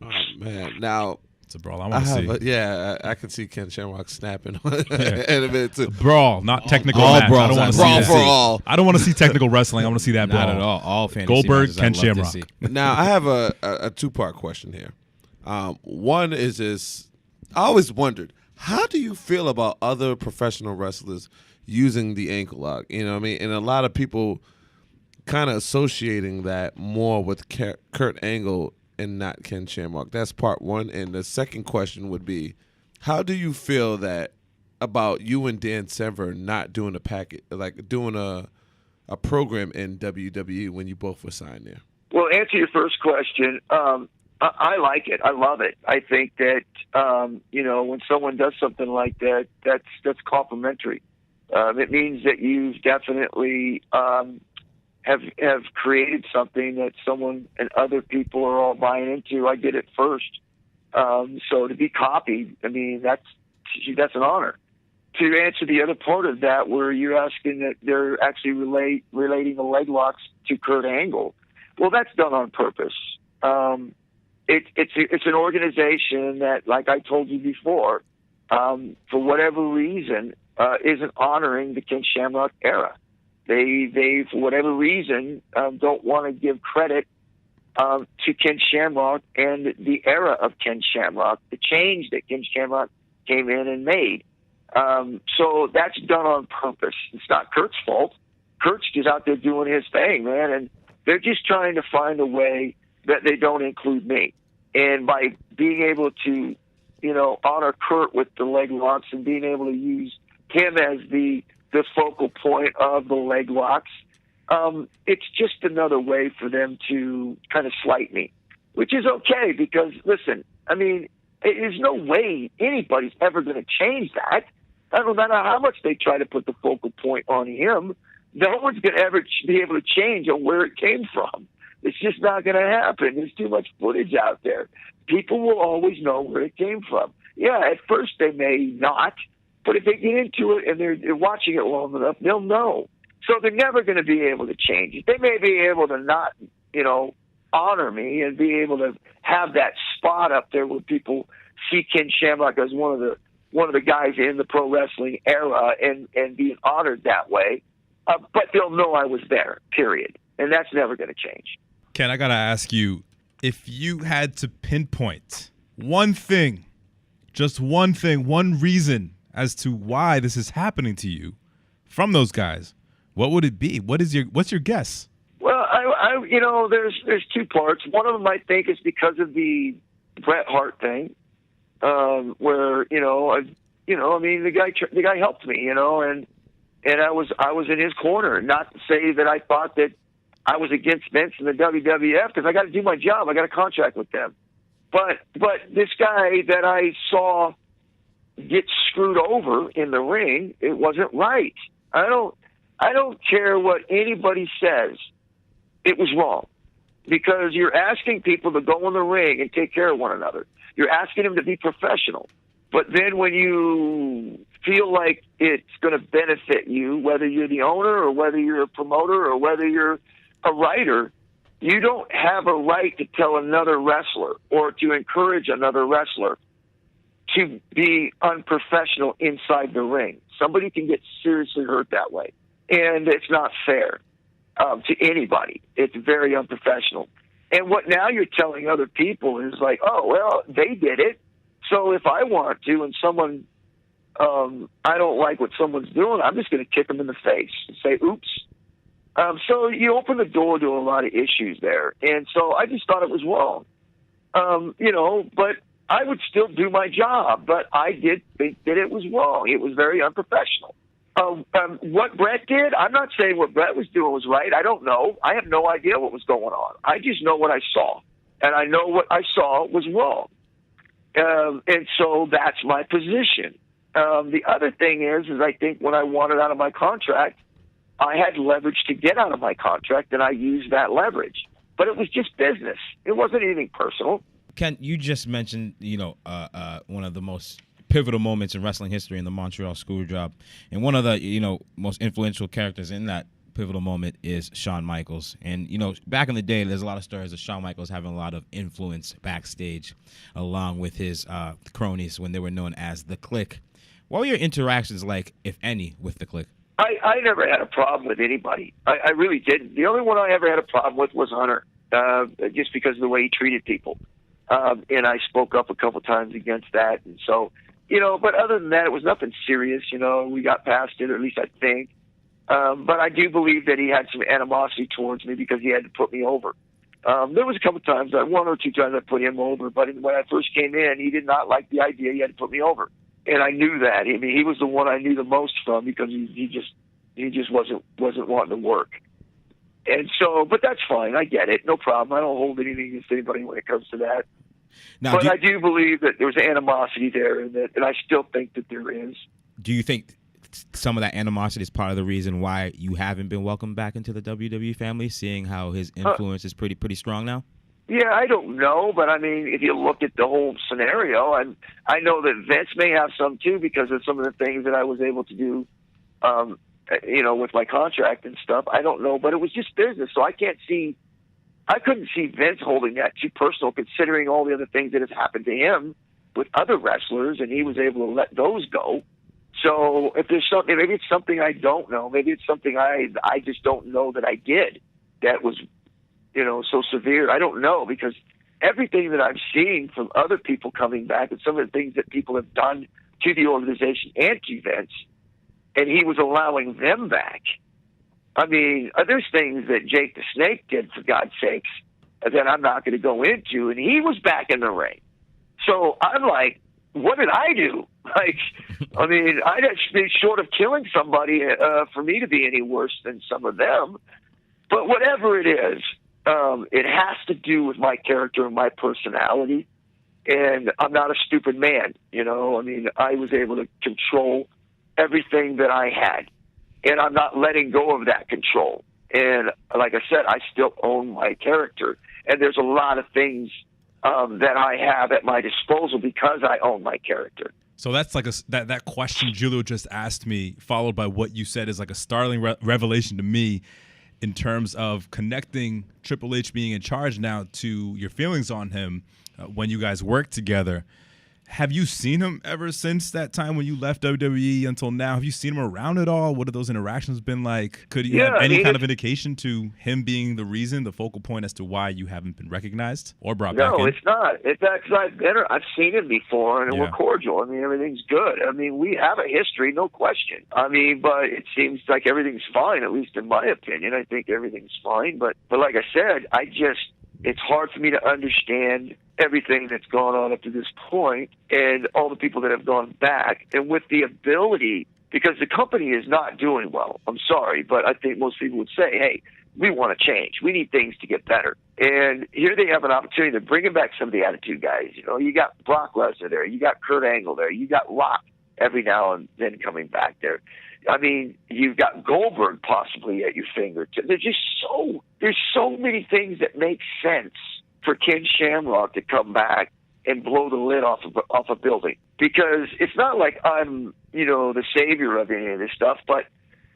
Oh man! Now it's a brawl. I want to see. I can see Ken Shamrock snapping in a minute too. Brawl, not technical. All match. brawls. I don't want to brawl see for all. I don't want to see technical wrestling. I want to see that brawl. Not at all. All fantasy Goldberg, matches Ken I'd love to Shamrock. see. Now I have a two-part question here. One is this: I always wondered, how do you feel about other professional wrestlers using the ankle lock? You know what I mean? And a lot of people kind of associating that more with Kurt Angle and not Ken Shamrock. That's part one. And the second question would be, how do you feel about you and Dan Severn not doing a packet, like doing a program in WWE when you both were signed there? Well, answer your first question. I like it. I love it. I think that when someone does something like that, that's complimentary. It means that you've definitely have created something that someone and other people are all buying into. I did it first, so to be copied, I mean that's an honor. To answer the other part of that, where you're asking that they're actually relating the leg locks to Kurt Angle, well, that's done on purpose. It's an organization that, like I told you before, for whatever reason, isn't honoring the Ken Shamrock era. They for whatever reason, don't want to give credit to Ken Shamrock and the era of Ken Shamrock, the change that Ken Shamrock came in and made. So that's done on purpose. It's not Kurt's fault. Kurt's just out there doing his thing, man, and they're just trying to find a way that they don't include me. And by being able to, honor Kurt with the leg locks and being able to use him as the focal point of the leg locks, it's just another way for them to kind of slight me, which is okay because, listen, I mean, there's no way anybody's ever going to change that. No matter how much they try to put the focal point on him, no one's going to ever be able to change on where it came from. It's just not going to happen. There's too much footage out there. People will always know where it came from. Yeah, at first they may not, but if they get into it and they're watching it long enough, they'll know. So they're never going to be able to change it. They may be able to not, honor me and be able to have that spot up there where people see Ken Shamrock as one of the guys in the pro wrestling era and being honored that way. But they'll know I was there, period. And that's never going to change. Ken, I got to ask you, if you had to pinpoint one thing, just one thing, one reason as to why this is happening to you from those guys, what would it be? What's your guess? Well, there's two parts. One of them I think is because of the Bret Hart thing, where the guy helped me, and I was in his corner. Not to say that I thought that I was against Vince and the WWF, because I got to do my job. I got a contract with them. But this guy that I saw get screwed over in the ring, it wasn't right. I don't care what anybody says. It was wrong, because you're asking people to go in the ring and take care of one another. You're asking them to be professional. But then when you feel like it's going to benefit you, whether you're the owner or whether you're a promoter or whether you're a writer, you don't have a right to tell another wrestler or to encourage another wrestler to be unprofessional inside the ring. Somebody can get seriously hurt that way, and it's not fair to anybody. It's very unprofessional. And what now you're telling other people is like, oh, well, they did it, so if I want to and someone, I don't like what someone's doing, I'm just going to kick them in the face and say, oops. So you open the door to a lot of issues there. And so I just thought it was wrong. But I would still do my job. But I did think that it was wrong. It was very unprofessional. What Bret did, I'm not saying what Bret was doing was right. I don't know. I have no idea what was going on. I just know what I saw. And I know what I saw was wrong. And so that's my position. The other thing is I think when I wanted out of my contract, I had leverage to get out of my contract, and I used that leverage. But it was just business. It wasn't anything personal. Ken, you just mentioned, one of the most pivotal moments in wrestling history in the Montreal Screwjob. And one of the, most influential characters in that pivotal moment is Shawn Michaels. And, back in the day, there's a lot of stories of Shawn Michaels having a lot of influence backstage along with his cronies when they were known as the Clique. What were your interactions like, if any, with the Clique? I never had a problem with anybody. I really didn't. The only one I ever had a problem with was Hunter, just because of the way he treated people. And I spoke up a couple times against that. And so, but other than that, it was nothing serious. We got past it, or at least I think. But I do believe that he had some animosity towards me because he had to put me over. There was a couple times, one or two times I put him over, but when I first came in, he did not like the idea he had to put me over. And I knew that. I mean, he was the one I knew the most from because he just wasn't wanting to work. And so, but that's fine. I get it. No problem. I don't hold anything against anybody when it comes to that. Now, but I do believe that there was animosity there, and I still think that there is. Do you think some of that animosity is part of the reason why you haven't been welcomed back into the WWE family, seeing how his influence is pretty strong now? Yeah, I don't know, but I mean, if you look at the whole scenario, and I know that Vince may have some too because of some of the things that I was able to do, with my contract and stuff. I don't know, but it was just business, so I couldn't see Vince holding that too personal, considering all the other things that have happened to him with other wrestlers, and he was able to let those go. So if there's something, maybe it's something I don't know. Maybe it's something I just don't know that I did that was, so severe. I don't know, because everything that I'm seeing from other people coming back and some of the things that people have done to the organization and to Vince, and he was allowing them back. I mean, there's things that Jake the Snake did, for God's sakes, that I'm not going to go into, and he was back in the ring. So I'm like, what did I do? Like, I mean, I'd be short of killing somebody for me to be any worse than some of them. But whatever it is, it has to do with my character and my personality. And I'm not a stupid man, I mean, I was able to control everything that I had. And I'm not letting go of that control. And like I said, I still own my character. And there's a lot of things that I have at my disposal because I own my character. So that's like that question Julio just asked me, followed by what you said, is like a startling revelation to me in terms of connecting Triple H being in charge now to your feelings on him when you guys worked together. Have you seen him ever since that time when you left WWE until now? Have you seen him around at all? What have those interactions been like? Could you have any kind of indication to him being the reason, the focal point as to why you haven't been recognized or brought back in? No, it's not. It's because I've seen him before, and we're cordial. I mean, everything's good. I mean, we have a history, no question. I mean, but it seems like everything's fine, at least in my opinion. I think everything's fine. But like I said, it's hard for me to understand everything that's gone on up to this point and all the people that have gone back. And with the ability, because the company is not doing well, I'm sorry, but I think most people would say, hey, we want to change. We need things to get better. And here they have an opportunity to bring back some of the Attitude guys. You know, you got Brock Lesnar there. You got Kurt Angle there. You got Rock every now and then coming back there. I mean, you've got Goldberg possibly at your fingertips. There's so many things that make sense for Ken Shamrock to come back and blow the lid off a building. Because it's not like I'm, the savior of any of this stuff, but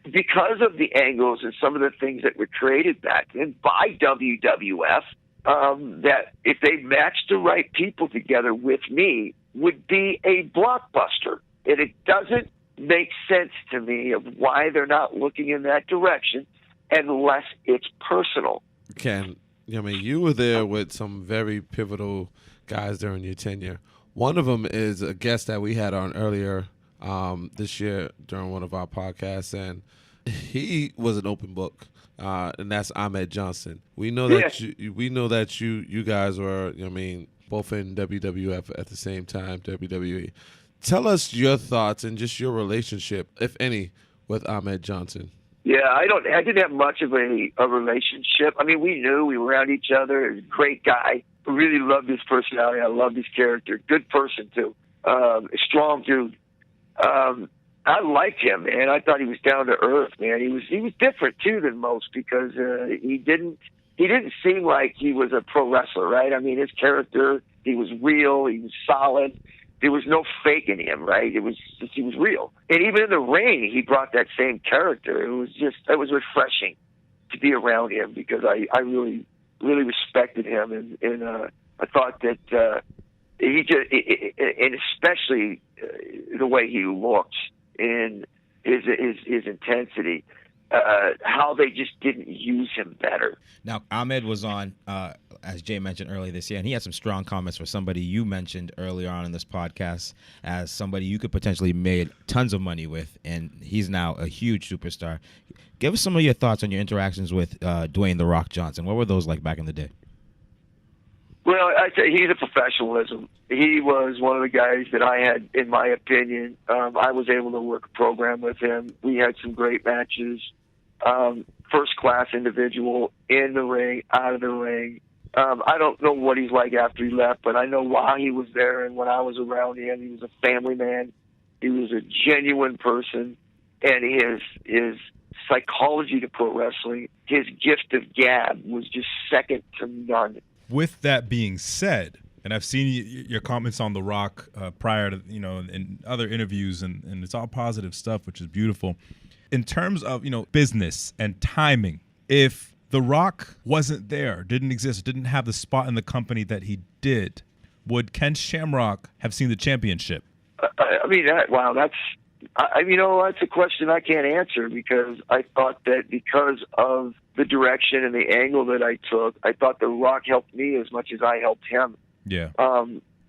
because of the angles and some of the things that were created back then by WWF, that if they matched the right people together with me, would be a blockbuster. And it doesn't make sense to me of why they're not looking in that direction unless it's personal. Ken, you were there with some very pivotal guys during your tenure. One of them is a guest that we had on earlier this year during one of our podcasts, and he was an open book, and that's Ahmed Johnson. We know that you guys were, both in WWF at the same time, WWE. Tell us your thoughts and just your relationship, if any, with Ahmed Johnson. Yeah, I didn't have much of a relationship. I mean, we knew we were around each other. He was a great guy. I really loved his personality. I loved his character. Good person too. A strong dude. I liked him, man. I thought he was down to earth, man. He was different too than most because he didn't seem like he was a pro wrestler, right? I mean, his character, he was real. He was solid. There was no faking him, right? He was real. And even in the ring, he brought that same character. It was refreshing to be around him because I really, really respected him. And I thought that he just, and especially the way he looked and his intensity, how they just didn't use him better. Now, Ahmed was on, as Jay mentioned earlier this year, and he had some strong comments for somebody you mentioned earlier on in this podcast as somebody you could potentially made tons of money with, and he's now a huge superstar. Give us some of your thoughts on your interactions with Dwayne "The Rock" Johnson. What were those like back in the day? Well, I say he's a professionalism. He was one of the guys that I had, in my opinion, I was able to work a program with him. We had some great matches. First-class individual in the ring, out of the ring. I don't know what he's like after he left, but I know while he was there and when I was around him, he was a family man. He was a genuine person, and his psychology to pro wrestling, his gift of gab was just second to none. With that being said, and I've seen your comments on The Rock prior to, in other interviews, and it's all positive stuff, which is beautiful. In terms of, business and timing, if The Rock wasn't there, didn't exist, didn't have the spot in the company that he did, would Ken Shamrock have seen the championship? That's a question I can't answer because I thought that because of the direction and the angle that I took, I thought The Rock helped me as much as I helped him. Yeah.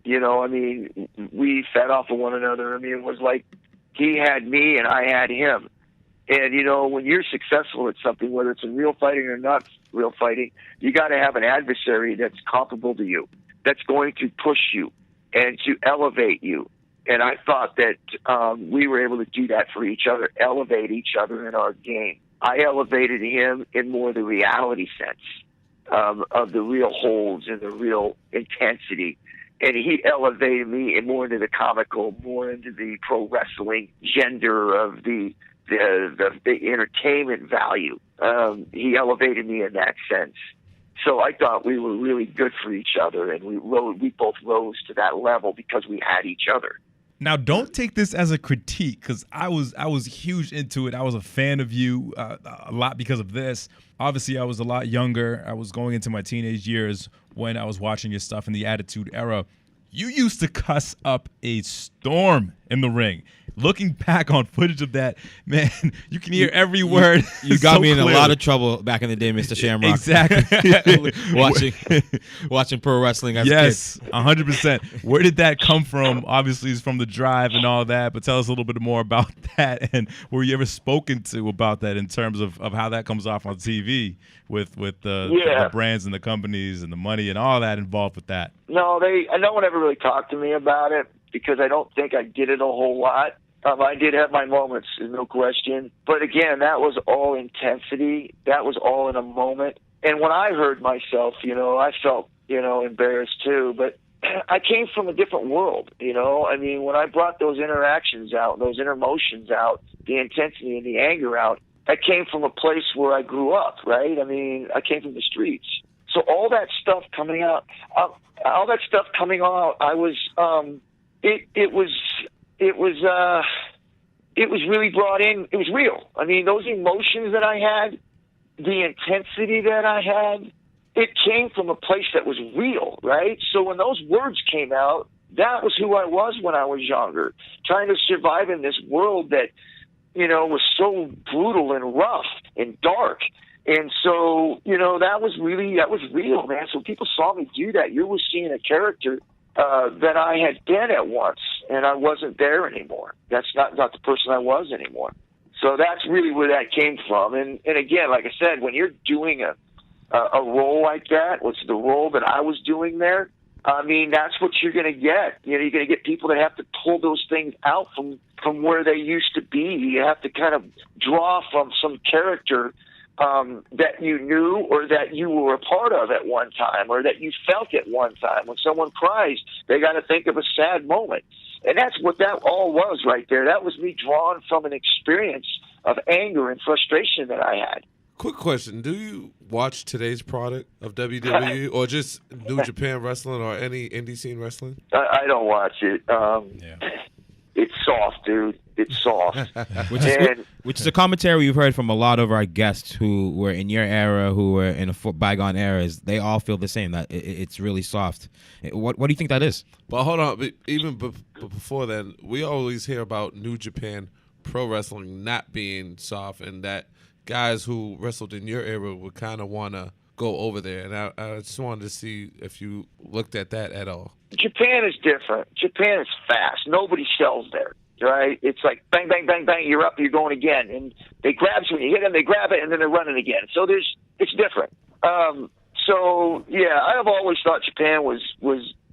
We fed off of one another. I mean, it was like he had me and I had him. And, when you're successful at something, whether it's in real fighting or not real fighting, you got to have an adversary that's comparable to you, that's going to push you and to elevate you. And I thought that we were able to do that for each other, elevate each other in our game. I elevated him in more the reality sense of the real holds and the real intensity. And he elevated me in more into the comical, more into the pro wrestling gender of the entertainment value. He elevated me in that sense. So I thought we were really good for each other, and we both rose to that level because we had each other. Now, don't take this as a critique, because I was huge into it. I was a fan of you a lot because of this. Obviously, I was a lot younger. I was going into my teenage years when I was watching your stuff in the Attitude Era. You used to cuss up a storm in the ring. Looking back on footage of that, man, you can hear every word. You got me in a lot of trouble back in the day, Mr. Shamrock. Exactly. watching pro wrestling as a kid. Yes, 100%. Where did that come from? Obviously, it's from the drive and all that, but tell us a little bit more about that. And were you ever spoken to about that in terms of how that comes off on TV with the brands and the companies and the money and all that involved with that? No, no one ever really talked to me about it, because I don't think I did it a whole lot. I did have my moments, no question. But again, that was all intensity. That was all in a moment. And when I heard myself, I felt, embarrassed too. But I came from a different world, I mean, when I brought those interactions out, those inner emotions out, the intensity and the anger out, I came from a place where I grew up, right? I mean, I came from the streets. So all that stuff coming out, I was, it was really brought in. It was real. I mean, those emotions that I had, the intensity that I had, it came from a place that was real, right? So when those words came out, that was who I was when I was younger, trying to survive in this world that, was so brutal and rough and dark. And so, that was real, man. So people saw me do that. You were seeing a character that I had been at once, and I wasn't there anymore. That's not the person I was anymore. So that's really where that came from. And again, like I said, when you're doing a role like that, what's the role that I was doing there, I mean, that's what you're going to get. You're going to get people that have to pull those things out from where they used to be. You have to kind of draw from some character that you knew or that you were a part of at one time or that you felt at one time. When someone cries, they got to think of a sad moment. And that's what that all was right there. That was me drawn from an experience of anger and frustration that I had. Quick question. Do you watch today's product of WWE or just New Japan Wrestling or any indie scene wrestling? I don't watch it. It's soft, dude. It's soft. Which is a commentary we've heard from a lot of our guests who were in your era, who were in bygone eras. They all feel the same, that it's really soft. What do you think that is? But hold on. Even before then, we always hear about New Japan Pro Wrestling not being soft, and that guys who wrestled in your era would kind of want to go over there. And I just wanted to see if you looked at that at all. Japan is different. Japan is fast. Nobody sells there, right? It's like bang, bang, bang, bang, you're up, you're going again. And they grab you, when you hit them, they grab it, and then they're running again. So it's different. So, yeah, I have always thought Japan was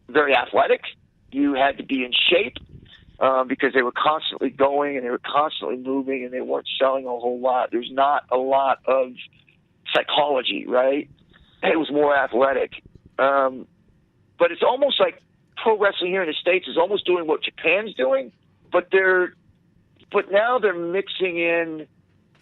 very athletic. You had to be in shape because they were constantly going and they were constantly moving and they weren't selling a whole lot. There's not a lot of psychology, right? It was more athletic. But it's almost like pro wrestling here in the States is almost doing what Japan's doing, but now they're mixing in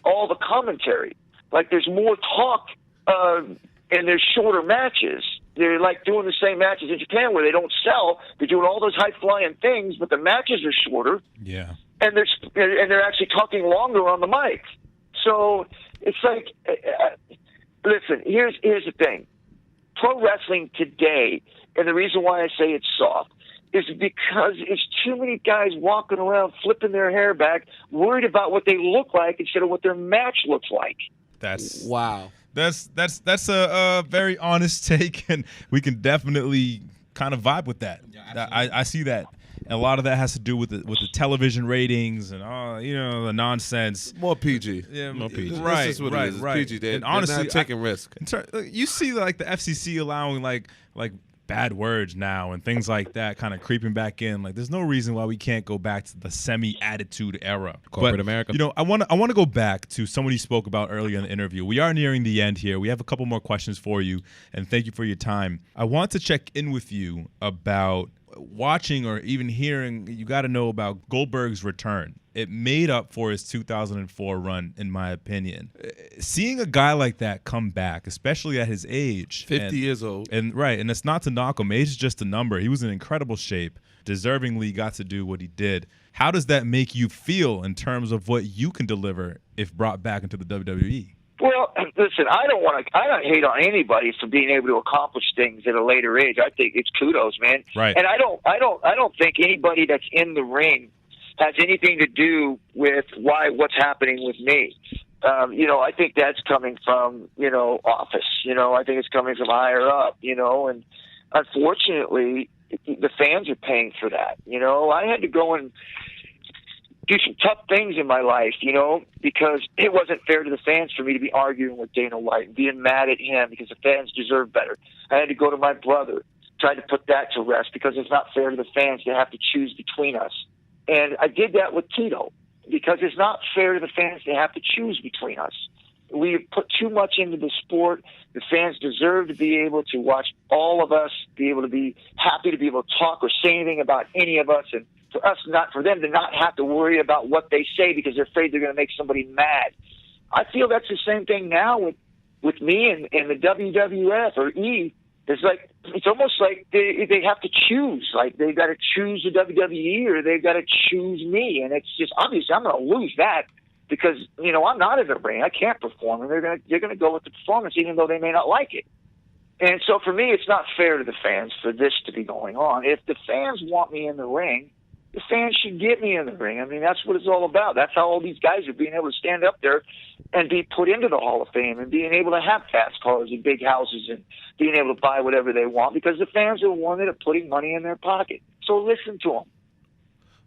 all the commentary. Like there's more talk and there's shorter matches. They're like doing the same matches in Japan where they don't sell. They're doing all those high-flying things, but the matches are shorter. Yeah. And they're actually talking longer on the mic. So it's like, listen, here's the thing. Pro wrestling today, and the reason why I say it's soft, is because it's too many guys walking around flipping their hair back, worried about what they look like instead of what their match looks like. Wow. That's a very honest take, and we can definitely kind of vibe with that. Yeah, I see that. And a lot of that has to do with the television ratings and the nonsense. More PG. Yeah, more PG. Right, this is what right, it is. It's right. PG. They're honestly, not taking risk. You see, like the FCC allowing like bad words now and things like that, kind of creeping back in. Like, there's no reason why we can't go back to the semi-attitude era. Corporate America. I want to go back to someone you spoke about earlier in the interview. We are nearing the end here. We have a couple more questions for you, and thank you for your time. I want to check in with you about watching or even hearing. You got to know about Goldberg's return it made up for his 2004 run, in my opinion. Seeing a guy like that come back, especially at his age. 50 years old. And it's not to knock him. Age is just a number. He was in incredible shape, deservingly got to do what he did. How does that make you feel in terms of what you can deliver if brought back into the WWE? Well, listen, I don't hate on anybody for being able to accomplish things at a later age. I think it's kudos, man. Right. And I don't think anybody that's in the ring has anything to do with what's happening with me. I think that's coming from, office. I think it's coming from higher up, and unfortunately the fans are paying for that. I had to go and do some tough things in my life, because it wasn't fair to the fans for me to be arguing with Dana White and being mad at him because the fans deserve better. I had to go to my brother, try to put that to rest because it's not fair to the fans to have to choose between us. And I did that with Tito because it's not fair to the fans to have to choose between us. We put too much into the sport. The fans deserve to be able to watch all of us, be able to be happy to be able to talk or say anything about any of us, and for them to not have to worry about what they say because they're afraid they're going to make somebody mad. I feel that's the same thing now with me and the WWF or E. It's almost like they have to choose. Like they've got to choose the WWE or they've got to choose me, and it's just obviously I'm going to lose that because I'm not in the ring. I can't perform, and they're going to go with the performance even though they may not like it. And so for me, it's not fair to the fans for this to be going on. If the fans want me in the ring, the fans should get me in the ring. I mean, that's what it's all about. That's how all these guys are being able to stand up there and be put into the Hall of Fame and being able to have fast cars and big houses and being able to buy whatever they want because the fans are the one that are putting money in their pocket. So listen to them.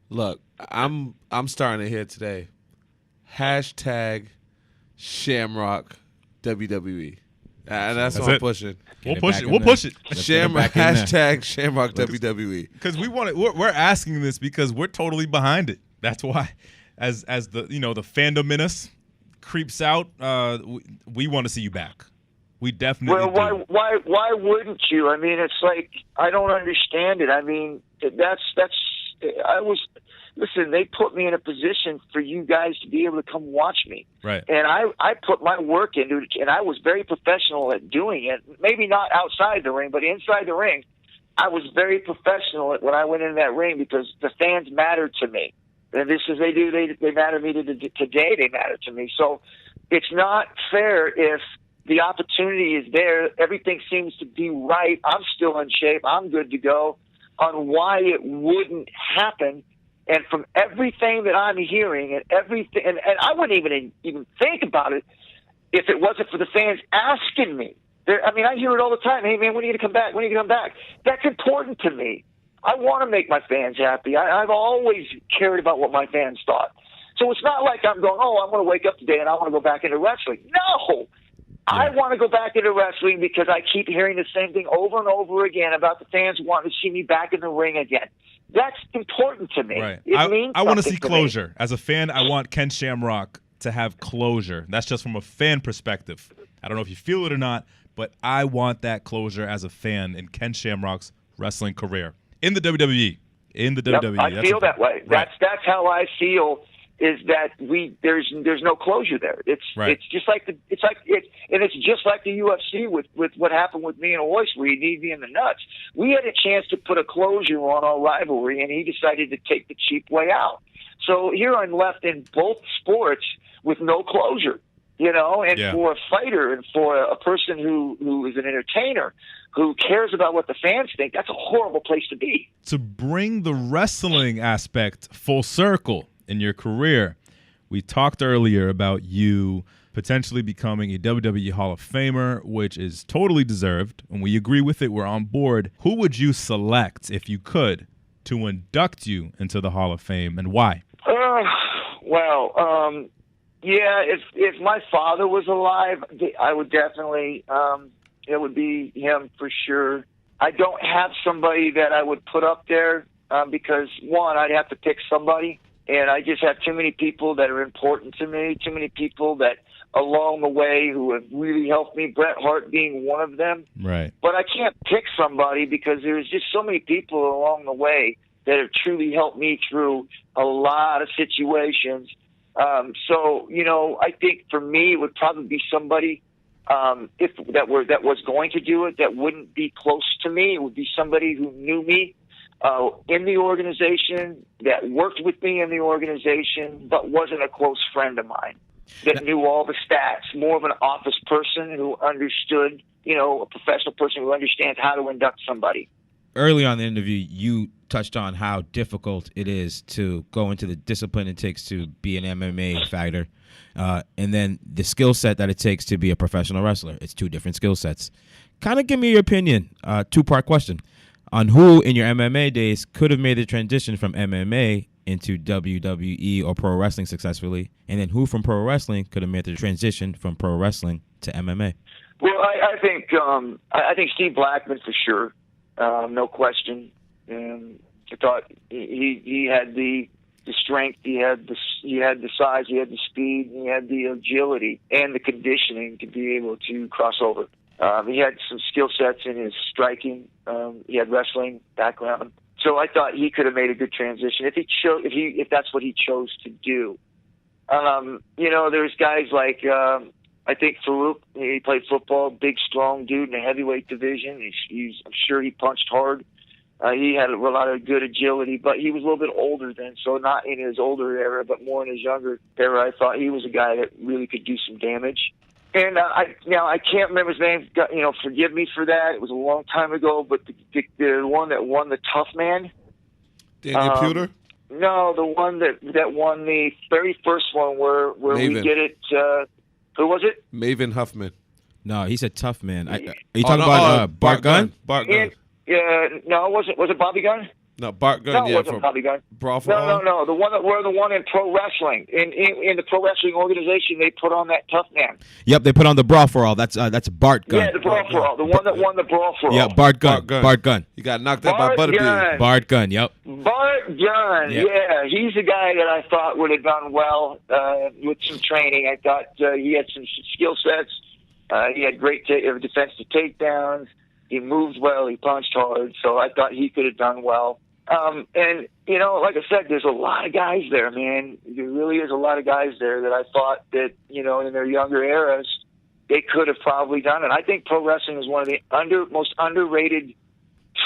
Look, I'm starting to hear today. # Shamrock WWE. And that's what I'm pushing. We'll push it. Shamrock # Shamrock WWE. Because we're asking this because we're totally behind it. That's why, as the the fandom in us creeps out, we want to see you back. We definitely. Well, why wouldn't you? I mean, it's like I don't understand it. I mean, Listen, they put me in a position for you guys to be able to come watch me. Right. And I put my work into it, and I was very professional at doing it. Maybe not outside the ring, but inside the ring, I was very professional when I went in that ring because the fans mattered to me. And this is they do. They matter to me today. They matter to me. So it's not fair if the opportunity is there. Everything seems to be right. I'm still in shape. I'm good to go. On why it wouldn't happen. And from everything that I'm hearing and everything, and I wouldn't even think about it if it wasn't for the fans asking me. I hear it all the time. Hey, man, when are you going to come back? When are you going to come back? That's important to me. I want to make my fans happy. I've always cared about what my fans thought. So it's not like I'm going, I'm going to wake up today and I want to go back into wrestling. No. Yeah. I want to go back into wrestling because I keep hearing the same thing over and over again about the fans wanting to see me back in the ring again. That's important to me. Right. It means I want to see something closure. As a fan, I want Ken Shamrock to have closure. That's just from a fan perspective. I don't know if you feel it or not, but I want that closure as a fan in Ken Shamrock's wrestling career in the WWE. WWE. I feel that way. Right. That's how I feel. Is that there's no closure there. It's just like it's just like the UFC with what happened with me and Royce, where he kneed me in the nuts. We had a chance to put a closure on our rivalry, and he decided to take the cheap way out. So here I'm left in both sports with no closure, and for a fighter and for a person who is an entertainer who cares about what the fans think, that's a horrible place to be. To bring the wrestling aspect full circle in your career, we talked earlier about you potentially becoming a WWE Hall of Famer, which is totally deserved, and we agree with it. We're on board. Who would you select, if you could, to induct you into the Hall of Fame, and why? If my father was alive, I would definitely, it would be him for sure. I don't have somebody that I would put up there because, one, I'd have to pick somebody. And I just have too many people that are important to me, too many people that along the way who have really helped me, Bret Hart being one of them. Right. But I can't pick somebody because there's just so many people along the way that have truly helped me through a lot of situations. So, you know, I think for me, it would probably be somebody that was going to do it that wouldn't be close to me. It would be somebody who knew me in the organization, that worked with me in the organization, but wasn't a close friend of mine, that knew all the stats, more of an office person who understood, you know, a professional person who understands how to induct somebody. Early on in the interview, you touched on how difficult it is to go into the discipline it takes to be an MMA fighter, and then the skill set that it takes to be a professional wrestler. It's two different skill sets. Kind of give me your opinion, two-part question, on who in your MMA days could have made the transition from MMA into WWE or pro wrestling successfully, and then who from pro wrestling could have made the transition from pro wrestling to MMA. Well, I think Steve Blackman for sure, no question. I thought he had the strength, he had the size, he had the speed, he had the agility and the conditioning to be able to cross over. He had some skill sets in his striking. He had wrestling background, so I thought he could have made a good transition if that's what he chose to do. You know, there's guys like I think Farouk. He played football, big, strong dude in the heavyweight division. I'm sure he punched hard. He had a lot of good agility, but he was a little bit older then, so not in his older era, but more in his younger era. I thought he was a guy that really could do some damage. And I can't remember his name. You know, forgive me for that. It was a long time ago. But the one that won the Tough Man, Daniel Puder. No, the one that won the very first one where Maven. we did it. Who was it? Maven Huffman. No, he said Tough Man. Are you talking about Bart Gunn? Bart Gunn. No, it wasn't. Was it Bobby Gunn? No, Bart Gunn. No, it yeah, wasn't Bobby Gunn. Brawl for All? No. The one in pro wrestling. In the pro wrestling organization, they put on that Tough Man. Yep, they put on the Brawl for All. That's Bart Gunn. Yeah, the Brawl for All. The one that won the Brawl for All. Yeah, Bart Gunn. He got knocked out by Butterbean. Bart Gunn, yep. Bart Gunn, yeah. He's a guy that I thought would have done well with some training. I thought he had some skill sets. He had great defensive takedowns. He moved well. He punched hard. So I thought he could have done well. And, you know, like I said, there's a lot of guys there, man. There really is a lot of guys there that I thought that, you know, in their younger eras, they could have probably done it. I think pro wrestling is one of the most underrated,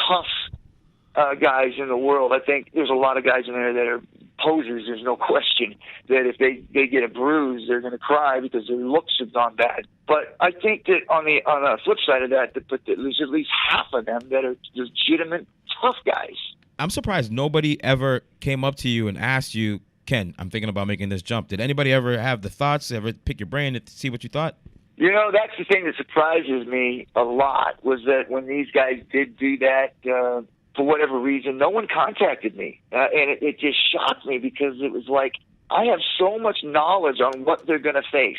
tough guys in the world. I think there's a lot of guys in there that are posers. There's no question that if they get a bruise, they're going to cry because their looks have gone bad. But I think that on the flip side of that there's at least half of them that are legitimate tough guys. I'm surprised nobody ever came up to you and asked you, Ken, I'm thinking about making this jump. Did anybody ever have the thoughts, ever pick your brain to see what you thought? You know, that's the thing that surprises me a lot, was that when these guys did do that, for whatever reason, no one contacted me. And it just shocked me because it was like, I have so much knowledge on what they're going to face,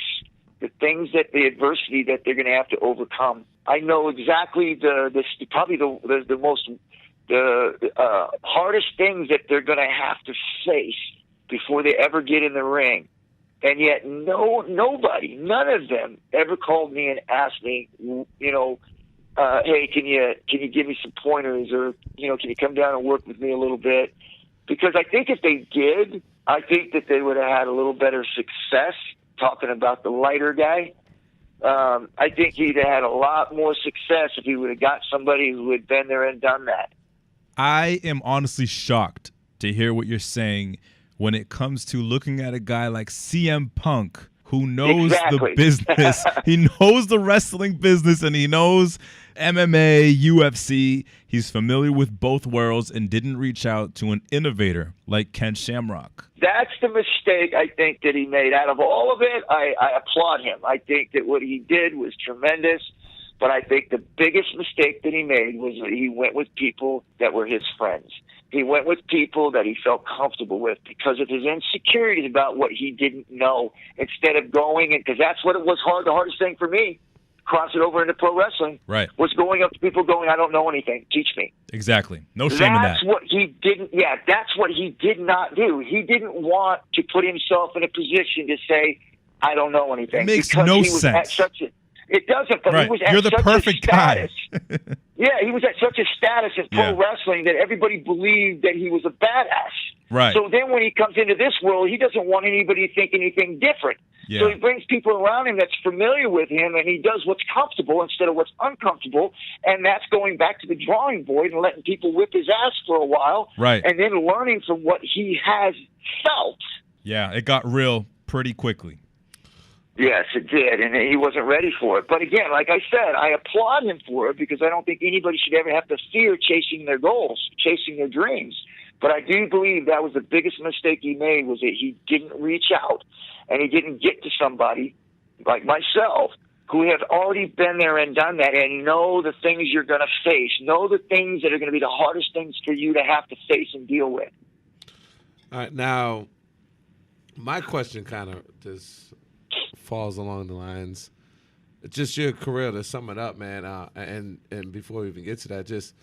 the adversity that they're going to have to overcome. I know exactly the hardest things that they're going to have to face before they ever get in the ring. And yet nobody, none of them ever called me and asked me, you know, hey, can you give me some pointers, or, you know, can you come down and work with me a little bit? Because I think if they did, I think that they would have had a little better success, talking about the lighter guy. I think he'd have had a lot more success if he would have got somebody who had been there and done that. I am honestly shocked to hear what you're saying when it comes to looking at a guy like CM Punk, who knows the business. He knows the wrestling business, and he knows MMA, UFC. He's familiar with both worlds and didn't reach out to an innovator like Ken Shamrock. That's the mistake I think that he made. Out of all of it, I applaud him. I think that what he did was tremendous. But I think the biggest mistake that he made was that he went with people that were his friends. He went with people that he felt comfortable with because of his insecurities about what he didn't know, instead of going, and because that's what it was the hardest thing for me, cross it over into pro wrestling, right, was going up to people going, I don't know anything, teach me. Exactly. No shame in that. That's what he didn't, that's what he did not do. He didn't want to put himself in a position to say, I don't know anything. It makes no sense. It doesn't, but right. he was at You're the such perfect a status. guy. Yeah, he was at such a status in pro wrestling that everybody believed that he was a badass. Right. So then when he comes into this world, he doesn't want anybody to think anything different. Yeah. So he brings people around him that's familiar with him, and he does what's comfortable instead of what's uncomfortable. And that's going back to the drawing board and letting people whip his ass for a while. Right. And then learning from what he has felt. Yeah, it got real pretty quickly. Yes, it did, and he wasn't ready for it. But again, like I said, I applaud him for it because I don't think anybody should ever have to fear chasing their goals, chasing their dreams. But I do believe that was the biggest mistake he made, was that he didn't reach out and he didn't get to somebody like myself who have already been there and done that and know the things you're going to face, know the things that are going to be the hardest things for you to have to face and deal with. All right, now, my question kind of just falls along the lines, just your career, to sum it up, man. And before we even get to that, just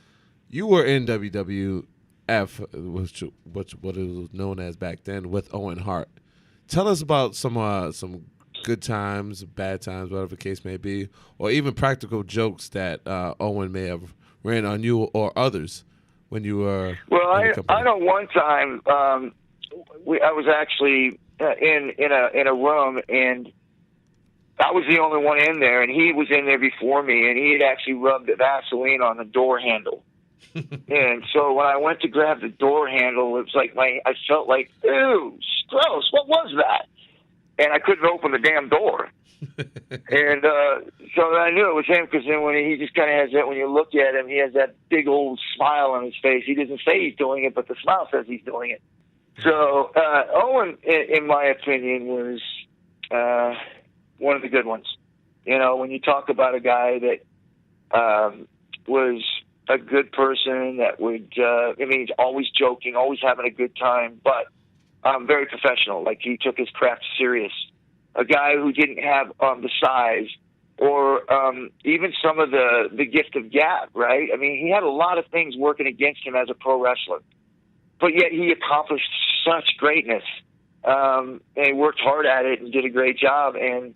you were in WWF, which what it was known as back then, with Owen Hart. Tell us about some good times, bad times, whatever the case may be, or even practical jokes that Owen may have ran on you or others when you were. Well, I know one time I was actually in a room, and I was the only one in there, and he was in there before me, and he had actually rubbed the Vaseline on the door handle. And so when I went to grab the door handle, it was like I felt like, ew, gross, what was that? And I couldn't open the damn door. And so I knew it was him, because then when he just kind of has that, when you look at him, he has that big old smile on his face. He doesn't say he's doing it, but the smile says he's doing it. So Owen, in my opinion, was one of the good ones. You know, when you talk about a guy that was a good person, that would, he's always joking, always having a good time, but very professional. Like, he took his craft serious. A guy who didn't have the size or even some of the gift of gab, right? I mean, he had a lot of things working against him as a pro wrestler, but yet he accomplished such greatness. And he worked hard at it and did a great job. And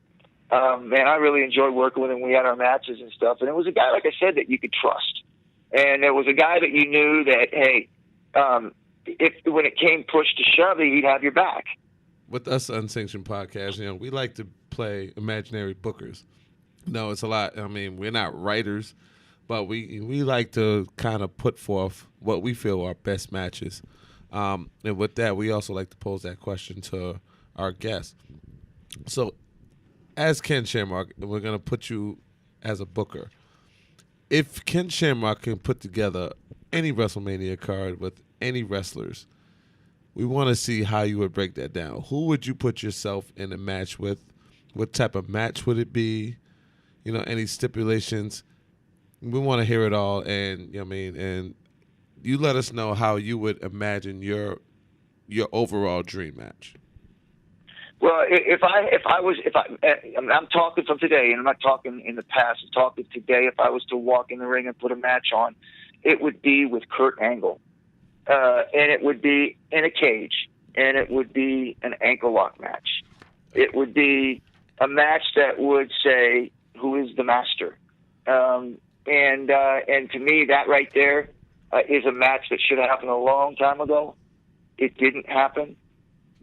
man, I really enjoyed working with him. We had our matches and stuff. And it was a guy, like I said, that you could trust. And it was a guy that you knew that, hey, if when it came push to shove, he'd have your back. With us, Unsanctioned Podcast, we like to play imaginary bookers. No, it's a lot. I mean, we're not writers, but we like to kind of put forth what we feel are best matches. And with that, we also like to pose that question to our guests. So, as Ken Shamrock, we're going to put you as a booker. If Ken Shamrock can put together any WrestleMania card with any wrestlers, we want to see how you would break that down. Who would you put yourself in a match with? What type of match would it be? Any stipulations? We want to hear it all, and and you let us know how you would imagine your overall dream match. Well, I'm talking from today, and I'm not talking in the past. I'm talking today. If I was to walk in the ring and put a match on, it would be with Kurt Angle, and it would be in a cage, and it would be an ankle lock match. It would be a match that would say, "Who is the master?" And to me, that right there is a match that should have happened a long time ago. It didn't happen.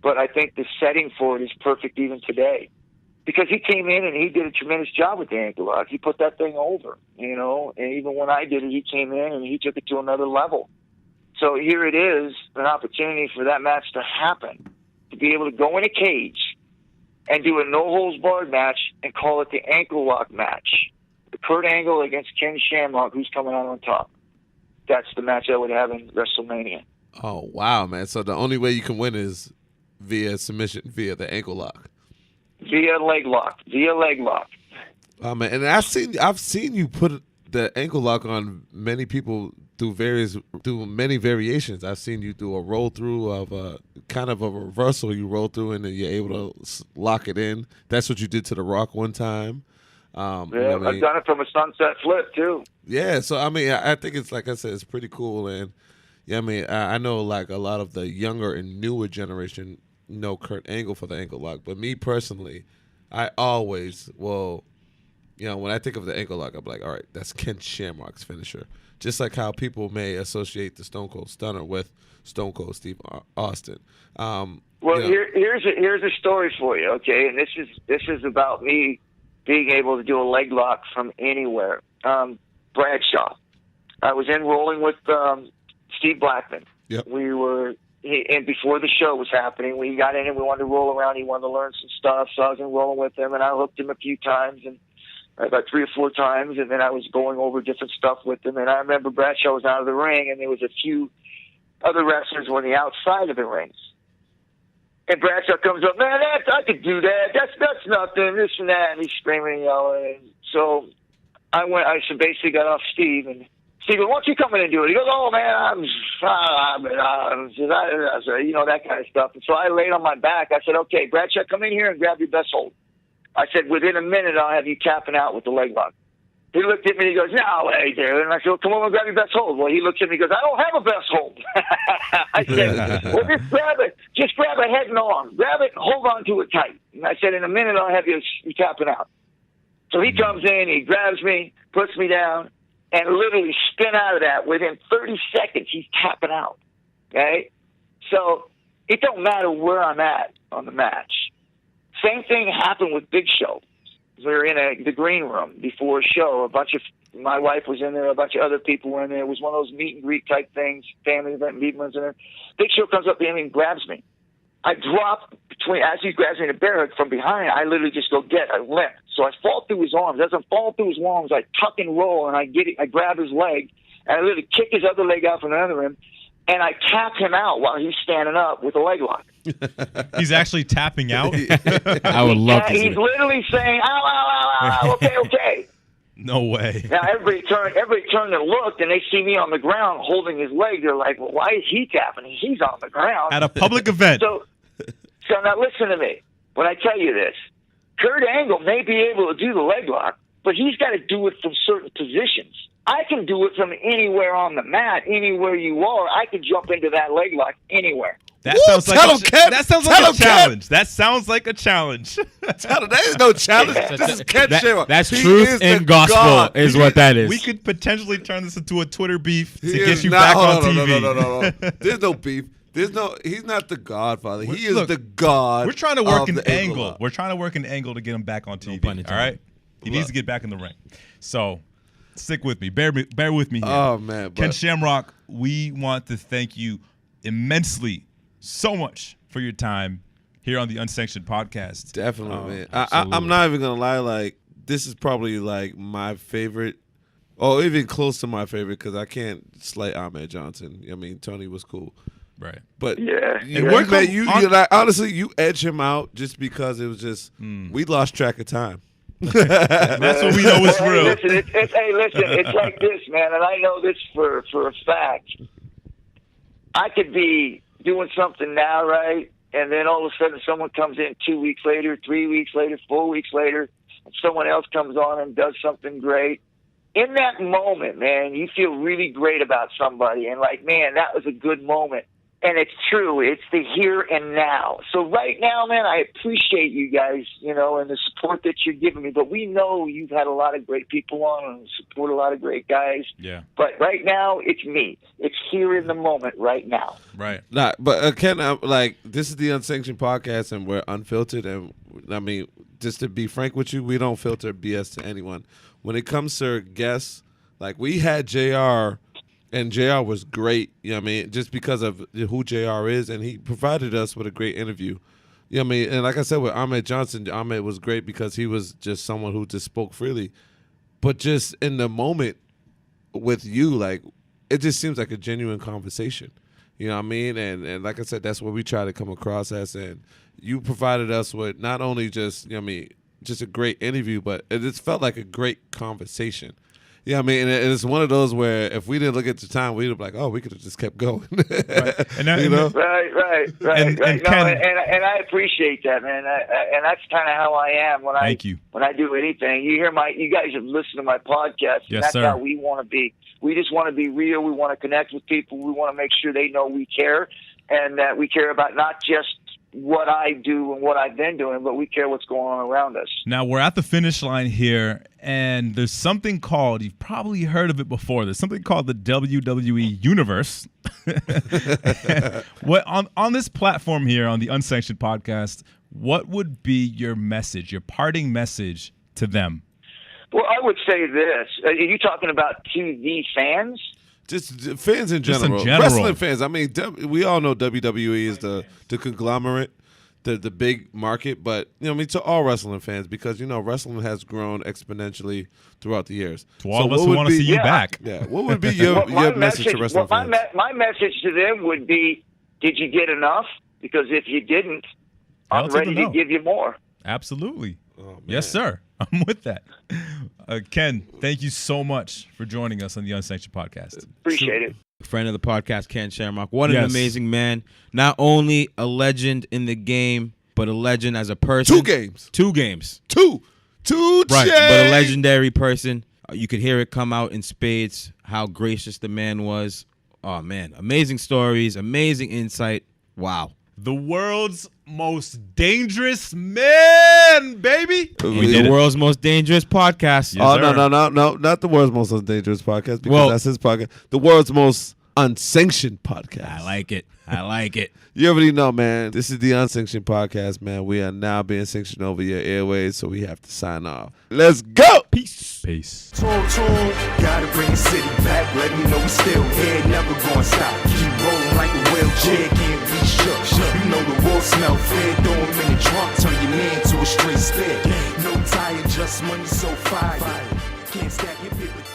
But I think the setting for it is perfect even today, because he came in and he did a tremendous job with the ankle lock. He put that thing over, and even when I did it, he came in and he took it to another level. So here it is, an opportunity for that match to happen, to be able to go in a cage and do a no-holds-barred match and call it the ankle lock match. The Kurt Angle against Ken Shamrock, who's coming out on top. That's the match I would have in WrestleMania. Oh, wow, man. So the only way you can win is via submission, via the ankle lock. Via leg lock. Oh, man. And I've seen you put the ankle lock on many people through many variations. I've seen you do a roll through of kind of a reversal. You roll through and then you're able to lock it in. That's what you did to The Rock one time. I've done it from a sunset flip too. Yeah, so I think it's, like I said, it's pretty cool. And I know like a lot of the younger and newer generation know Kurt Angle for the ankle lock, but me personally, I always will, when I think of the ankle lock, I'm like, all right, that's Ken Shamrock's finisher. Just like how people may associate the Stone Cold Stunner with Stone Cold Steve Austin. Here's a story for you, okay? And this is about me being able to do a leg lock from anywhere. Bradshaw. I was in rolling with Steve Blackman. Yep. And before the show was happening, we got in and we wanted to roll around. He wanted to learn some stuff, so I was in rolling with him, and I hooked him a few times, and about 3 or 4 times, and then I was going over different stuff with him. And I remember Bradshaw was out of the ring, and there was a few other wrestlers on the outside of the ring. And Bradshaw comes up, man, I could do that. That's nothing, this and that. And he's screaming and yelling. And so I basically got off Steve, and Steve, why don't you come in and do it? He goes, oh, man, that kind of stuff. And so I laid on my back. I said, okay, Bradshaw, come in here and grab your best hold. I said, within a minute, I'll have you tapping out with the leg lock. He looked at me and he goes, no way, dude. And I said, well, come on and grab your best hold. Well, he looks at me and goes, I don't have a best hold. I said, well, just grab it. Just grab a head and arm. Grab it and hold on to it tight. And I said, in a minute, I'll have you tapping out. So he comes in, he grabs me, puts me down, and literally spin out of that. Within 30 seconds, he's tapping out. Okay? So it don't matter where I'm at on the match. Same thing happened with Big Show. We were in the green room before a show. My wife was in there. A bunch of other people were in there. It was one of those meet and greet type things, family event meet and greets in there. Big Show comes up behind me and grabs me. I drop as he grabs me in the bear hug from behind. I literally just go I limp. So I fall through his arms. As I'm falling through his arms, I tuck and roll, and I grab his leg, and I literally kick his other leg out from under him, and I tap him out while he's standing up with a leg lock. He's actually tapping out? I would love to see He's literally saying, ow, ow, ow, ow, okay. No way. Now, everybody turned and looked, and they see me on the ground holding his leg. They're like, well, why is he tapping? He's on the ground. At a public event. So now listen to me. When I tell you this, Kurt Angle may be able to do the leg lock, but he's got to do it from certain positions. I can do it from anywhere on the mat, anywhere you are. I can jump into that leg lock anywhere. That sounds like a challenge. That sounds like a challenge. That is no challenge. This is Ken Shamrock. That's truth and gospel is what that is. We could potentially turn this into a Twitter beef to get you back on TV. No. There's no beef. He's not the Godfather. He is the God. We're trying to work an angle. We're trying to work an angle to get him back on TV. All right? He needs to get back in the ring. So stick with me. Bear with me here. Oh, man. Ken Shamrock, we want to thank you immensely so much for your time here on the Unsanctioned Podcast. Definitely, man. I'm not even going to lie. Like, this is probably, like, my favorite, or even close to my favorite, because I can't slight Ahmed Johnson. I mean, Tony was cool. Right. But honestly, you edge him out just because it was just, we lost track of time. That's what we know is real. Listen, it's like this, man, and I know this for a fact. I could be doing something now, right? And then all of a sudden someone comes in 2 weeks later, 3 weeks later, 4 weeks later, and someone else comes on and does something great. In that moment, man, you feel really great about somebody. And like, man, that was a good moment. And it's true. It's the here and now. So right now, man, I appreciate you guys, and the support that you're giving me. But we know you've had a lot of great people on and support a lot of great guys. Yeah. But right now, it's me. It's here in the moment right now. Right. Nah, but Ken, this is the Unsanctioned Podcast, and we're unfiltered. And I mean, just to be frank with you, we don't filter BS to anyone. When it comes to guests, like we had JR. And JR was great, just because of who JR is, and he provided us with a great interview. And like I said, with Ahmed Johnson, Ahmed was great because he was just someone who just spoke freely. But just in the moment with you, like, it just seems like a genuine conversation. You know what I mean? And like I said, that's what we try to come across as. And you provided us with not only just, just a great interview, but it just felt like a great conversation. Yeah, I mean, and it's one of those where if we didn't look at the time, we'd be like, "Oh, we could have just kept going." Right. And I appreciate that, man. And that's kind of how I am when I do anything. You guys have listened to my podcast. Yes, that's sir. how we want to be. We just want to be real. We want to connect with people. We want to make sure they know we care, and that we care about not just what I do and what I've been doing, but we care what's going on around us. Now, we're at the finish line here, and there's something called, you've probably heard of it before, there's something called the WWE Universe. What on this platform here, on the Unsanctioned Podcast, what would be your message, your parting message to them? Well, I would say this. Are you talking about TV fans? Just fans in general. Wrestling fans. I mean, we all know WWE is the conglomerate, the big market, but I mean, to all wrestling fans, because wrestling has grown exponentially throughout the years. To all of us who want to see you back. Yeah. What would be your message to wrestling fans? My message to them would be: did you get enough? Because if you didn't, I'm ready to give you more. Absolutely. Oh, yes, sir. I'm with that. Ken, thank you so much for joining us on the Unsanctioned Podcast. Appreciate it. Friend of the podcast, Ken Shamrock. What an amazing man. Not only a legend in the game, but a legend as a person. 2 games. 2 games. Two. Right, but a legendary person. You could hear it come out in spades, how gracious the man was. Oh, man. Amazing stories, amazing insight. Wow. The world's most dangerous man, baby. The world's most dangerous podcast. Yes, no, not the world's most dangerous podcast, because that's his podcast. The world's most unsanctioned podcast. I like it. You already know, man. This is the Unsanctioned Podcast, man. We are now being sanctioned over your airways, so we have to sign off. Let's go. Peace. Gotta bring the city back. Let me know we still here. Never gonna stop. Keep rolling like a wheelchair. Can't be shook. You know the wolves smell fear. Throw them in the trunk. Turn your man to a straight spit. No tire, just money so fire. Can't stack your paper.